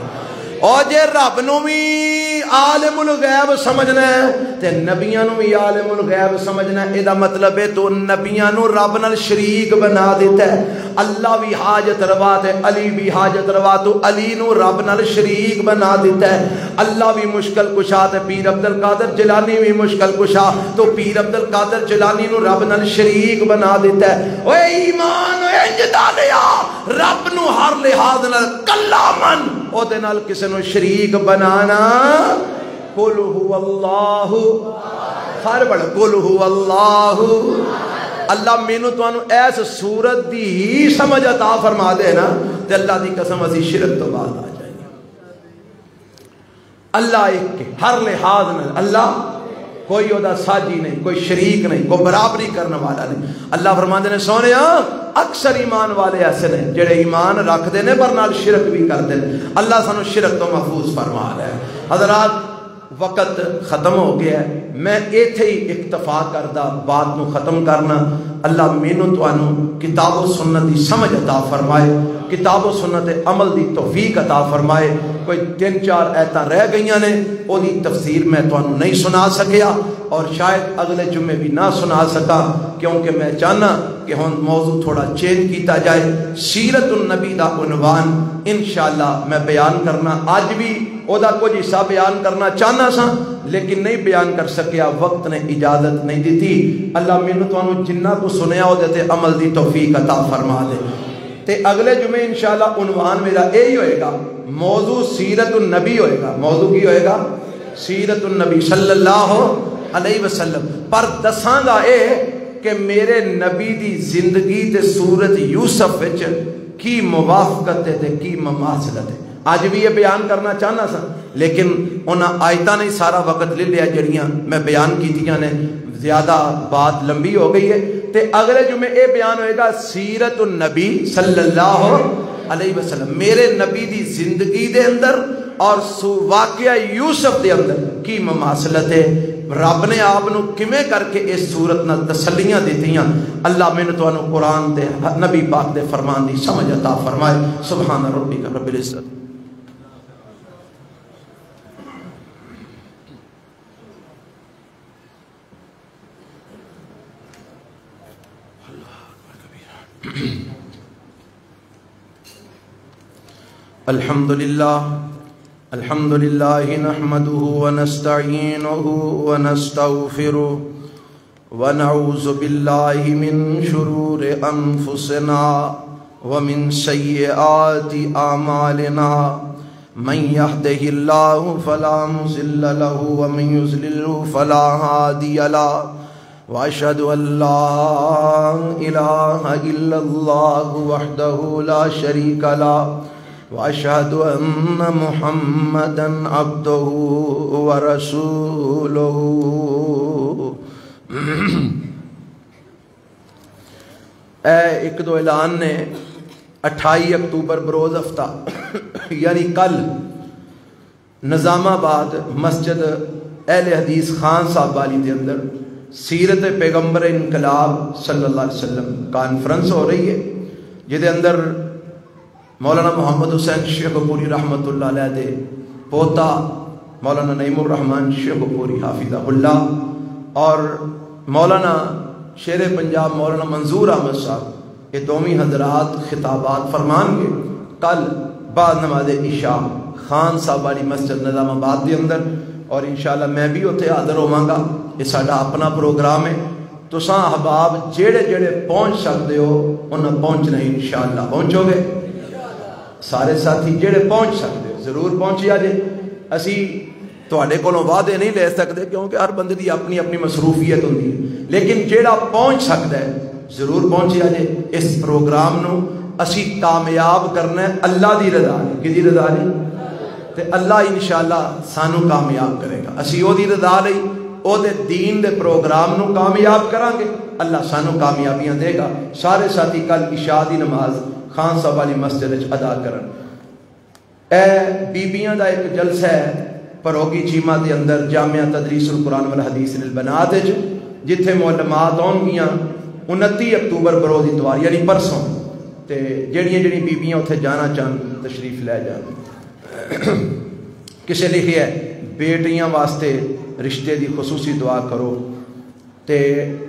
اور جے رب نو بھی عالم الغیب سمجھنا ہے تے نبیاں نو بھی عالم الغیب سمجھنا ہے. ادا مطلب ہے تو نبیاں نو رب نال شریک بنا دیتا ہے. اللہ بھی حاجت روا تے علی بھی حاجت روا, تو علی نو رب نال شریک بنا دیتا ہے. اللہ بھی مشکل کشا تے پیر عبد القادر جیلانی بھی مشکل کشا, تو پیر عبد القادر جیلانی نو رب نال شریک بنا دیتا ہے. اوے ایمان انج دا لیا رب نو ہر لحاظ نال کلا من, او دے نال کسے نو شریک بنانا. قل هو اللہ, ہر بڑھ قل هو اللہ. اللہ مینو تانوں ایس صورت دی ہی سمجھ عطا فرما دے نا تے اللہ دی قسم اسی شرک تو بعد آ جائے گی. اللہ ایک کے ہر لحاظ نال, اللہ کوئی او دا ساجی نہیں, کوئی شریک نہیں, کوئی برابری کرنے والا نہیں. اللہ فرماندے نے سونیا اکثر ایمان والے ایسے نے جڑے ایمان رکھ دے نے پر نال شرک بھی کر دے. اللہ سانو شرک تو محفوظ فرما لے. حضرات وقت ختم ہو گیا ہے, میں ایتھے ہی اکتفا کردا بات نو ختم کرنا. اللہ مینوں تانوں کتاب و سنت دی سمجھ عطا فرمائے, کتاب و سنت عمل دی توفیق عطا فرمائے. کوئی 3-4 ایتاں رہ گئیاں نے, او دی تفسیر میں تانوں نہیں سنا سکیا اور شاید اگلے جمعے بھی نہ سنا سکا, کیونکہ میں چاہنا کہ ہن موضوع تھوڑا چینج کیتا جائے. سیرت النبی دا عنوان انشاءاللہ میں بیان کرنا, آج بھی او دا کچھ حصہ بیان کرنا چاہنا سا لیکن نہیں بیان کر سکیا, وقت نے اجازت نہیں دیتی. اللہ مینوں تانوں جنہ کو سنیا او دے تے عمل دی توفیق عطا فرما دے. تے اگلے جمعے انشاءاللہ عنوان میرا یہی ہوئے گا, موضوع سیرت النبی ہوئے گا. موضوع کی ہوئے گا؟ سیرت النبی صلی اللہ علیہ وسلم. پر دساں گا اے کہ میرے نبی دی زندگی تے سورت یوسف وچ کی موافقت تے کی مماثلت ہے. آج بھی یہ بیان کرنا چاہنا سا لیکن انہاں آیتاں نے سارا وقت لے لیا جڑیاں میں بیان کیتیاں نے, زیادہ بات لمبی ہو گئی ہے. تے اگلے جمعے اے بیان ہوئے گا سیرت النبی صلی اللہ علیہ وسلم، میرے نبی دی زندگی دے اندر اور واقعہ یوسف دے اندر کی مماثلت ہے، رب نے آپ نو کمیں کر کے اس صورت نہ تسلیاں دیتیاں۔ اللہ میں نے تو انو قرآن دے نبی پاک دے فرمان دی سمجھ عطا فرمائے۔ سبحان ربک رب العزت۔ الحمد لله نحمده ونستعينه ونستغفره ونعوذ بالله من شرور أنفسنا ومن سيئات أعمالنا من يهده الله فلا مضل له ومن يضلل فلا هادي له وأشهد أن لا إله إلا الله وحده لا شريك له وأشهد أن محمدًا عبده ورسوله۔ ایک دو اعلان نے 28 اکتوبر بروز ہفتہ یعنی کل نظام آباد مسجد اہل حدیث خان صاحب والی دے اندر سیرت پیغمبر انقلاب صلی اللہ علیہ وسلم کانفرنس ہو رہی ہے، جہدے اندر مولانا محمد حسین شیخ پوری رحمت اللہ علیہ دے پوتا مولانا نعیم الرحمن شیخ پوری حافظہ اللہ اور مولانا شیر پنجاب مولانا منظور احمد صاحب، یہ دومی حضرات خطابات فرمان گے کل بعد نماز عشاء خان صاحب والی مسجد نظام آباد کے اندر، اور انشاءاللہ میں بھی اتنے حاضر ہوواں گا۔ یہ ساڈا اپنا پروگرام ہے، تساں احباب جڑے جڑے پہنچ سکتے ہو انہیں پہنچنا ہی انشاءاللہ پہنچو گے، سارے ساتھی جڑے پہنچ سکتے ہو ضرور پہنچی آجے۔ اسی تواڈے کولوں وعدے نہیں لے سکتے کیونکہ ہر بندے دی اپنی اپنی مصروفیت ہوندی ہے، لیکن جیڑا پہنچ سکتا ہے ضرور پہنچی آجے۔ اس پروگرام نو اسی کامیاب کرنا ہے اللہ دی رضا نے، کدی رضا نے تے اللہ انشاءاللہ سانو کامیاب کرے گا۔ اسی او دی رضا لئی او دے دین دے پروگرام نو کامیاب کران گے، اللہ سانو کامیابیاں دے گا۔ سارے ساتھی کل عشاء دی نماز خان صاحب والی مسجد ادا کرن۔ اے بیبیاں دا ایک جلسہ ہے پروگی چیمہ دے اندر جامعہ تدریس القرآن والحدیث للبنات جتھے معلمات ہون گیاں 29 اکتوبر بروز اتوار یعنی پرسوں، تے جڑیاں بیبیاں اتھے جانا چاہن تشریف لے جان۔ کسے لکھے ہے بیٹیاں واسطے رشتے دی خصوصی دعا کرو، تے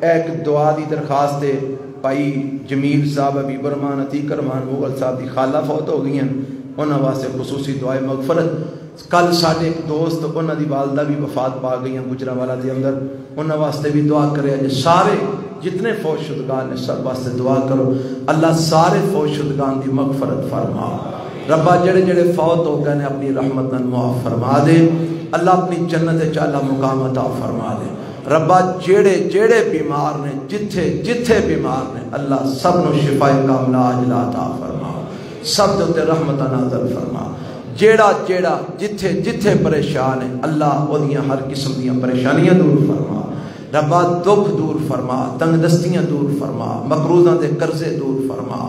ایک دعا دی درخواست ہے بھائی جمیل صاحب حبیب الرحمان عتیق الرحمان مغل صاحب دی خالہ فوت ہو گئی ہیں، انہاں واسطے خصوصی دعائے مغفرت۔ کل ساڈے ایک دوست انہاں دی والدہ بھی وفات پا گئی ہیں گجرانوالہ دے اندر، انہاں واسطے بھی دعا کرے جے۔ سارے جتنے فوت شدگان نے سب واسطے دعا کرو، اللہ سارے فوت شدگان دی مغفرت فرما۔ ربا جڑے جڑے فوت ہو گئے نے اپنی رحمت نال معاف فرما دے، اللہ اپنی جنت وچ اعلیٰ مقام عطا فرما دے۔ ربا جڑے جڑے بیمار نے جتھے جتھے بیمار نے اللہ سب نو شفا کاملہ عاجلہ عطا فرما، سب دے تے رحمت نازل فرما۔ جیڑا جیڑا جتھے جتھے پریشان ہے اللہ اودیاں ہر قسم دیاں پریشانیاں دور فرما۔ ربا دکھ دور فرما، تنگ دستیاں دور فرما، مقروضاں دے قرضے دور فرما۔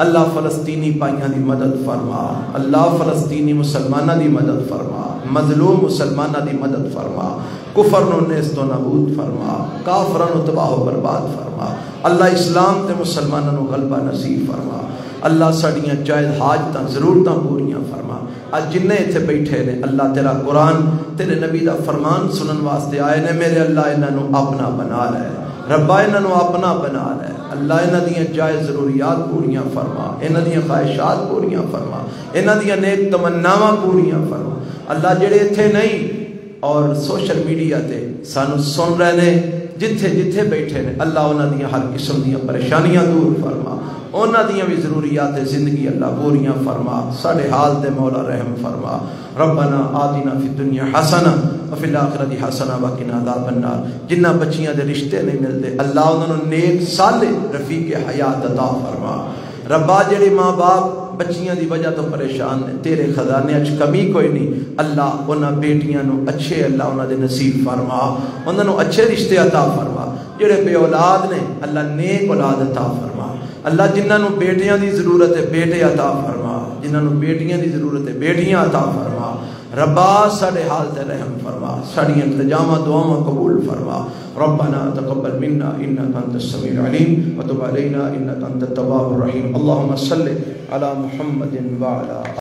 اللہ فلسطینی پائیاں دی مدد فرما، اللہ فلسطینی مسلمانہ دی مدد فرما، مظلوم مسلمانہ دی مدد فرما، کفر نو نیست و نابود فرما، کافران نو تباہ و برباد فرما۔ اللہ اسلام تے مسلمانہ نو غلبہ نصیب فرما۔ اللہ ساڑیاں جائز حاجتاں ضرورتاں پوریاں فرما۔ آج جنہیں اتھے بیٹھے نے اللہ تیرا قرآن تیرے نبی دا فرمان سنن واسطے آئے نے، میرے اللہ انہاں نو اپنا بنا لے، ربا انہاں نو اپنا بنا لے۔ اللہ انہاں دیاں جائز ضروریات پوریاں فرما، انہاں دیاں خواہشات پوریاں فرما، انہاں دیاں نیک تمناواں پوریاں فرما۔ اللہ جڑے اتھے نہیں اور سوشل میڈیا تے سانو سن رہے نے جتھے جتھے بیٹھے نے اللہ انہاں دیاں ہر قسم دیاں پریشانیاں دور فرما، انہاں دیاں بھی ضروریات زندگی اللہ پوریاں فرما۔ ساڈے حال تے مولا رحم فرما۔ ربنا آتنا فی الدنیا حسنہ وفی الآخرۃ حسنہ وقنا عذاب النار۔ جنہ بچیاں دے رشتے نہیں ملتے اللہ انہاں نوں نیک صالح رفیق حیات عطا فرما۔ ربا جڑے ماں باپ بچیاں دی وجہ تو پریشان نے، تیرے خزانے اچ کمی کوئی نہیں، اللہ انہاں بیٹیاں نو اچھے اللہ انہاں دے نصیب فرما، انہاں نو اچھے رشتے عطا فرما۔ جڑے بے اولاد نے اللہ نیک اولاد عطا فرما. اللہ جنہاں نو بیٹیاں دی ضرورت ہے بیٹے عطا فرما, جنہاں نو بیٹیاں دی ضرورت ہے بیٹیاں عطا فرما. ربا ساڈے حال تے رحم فرما, ساڈیاں التجاواں دعاواں قبول فرما. ربنا تقبل منا انك انت السميع العليم وتب علينا انك انت التواب الرحيم. اللهم صل على محمد وعلى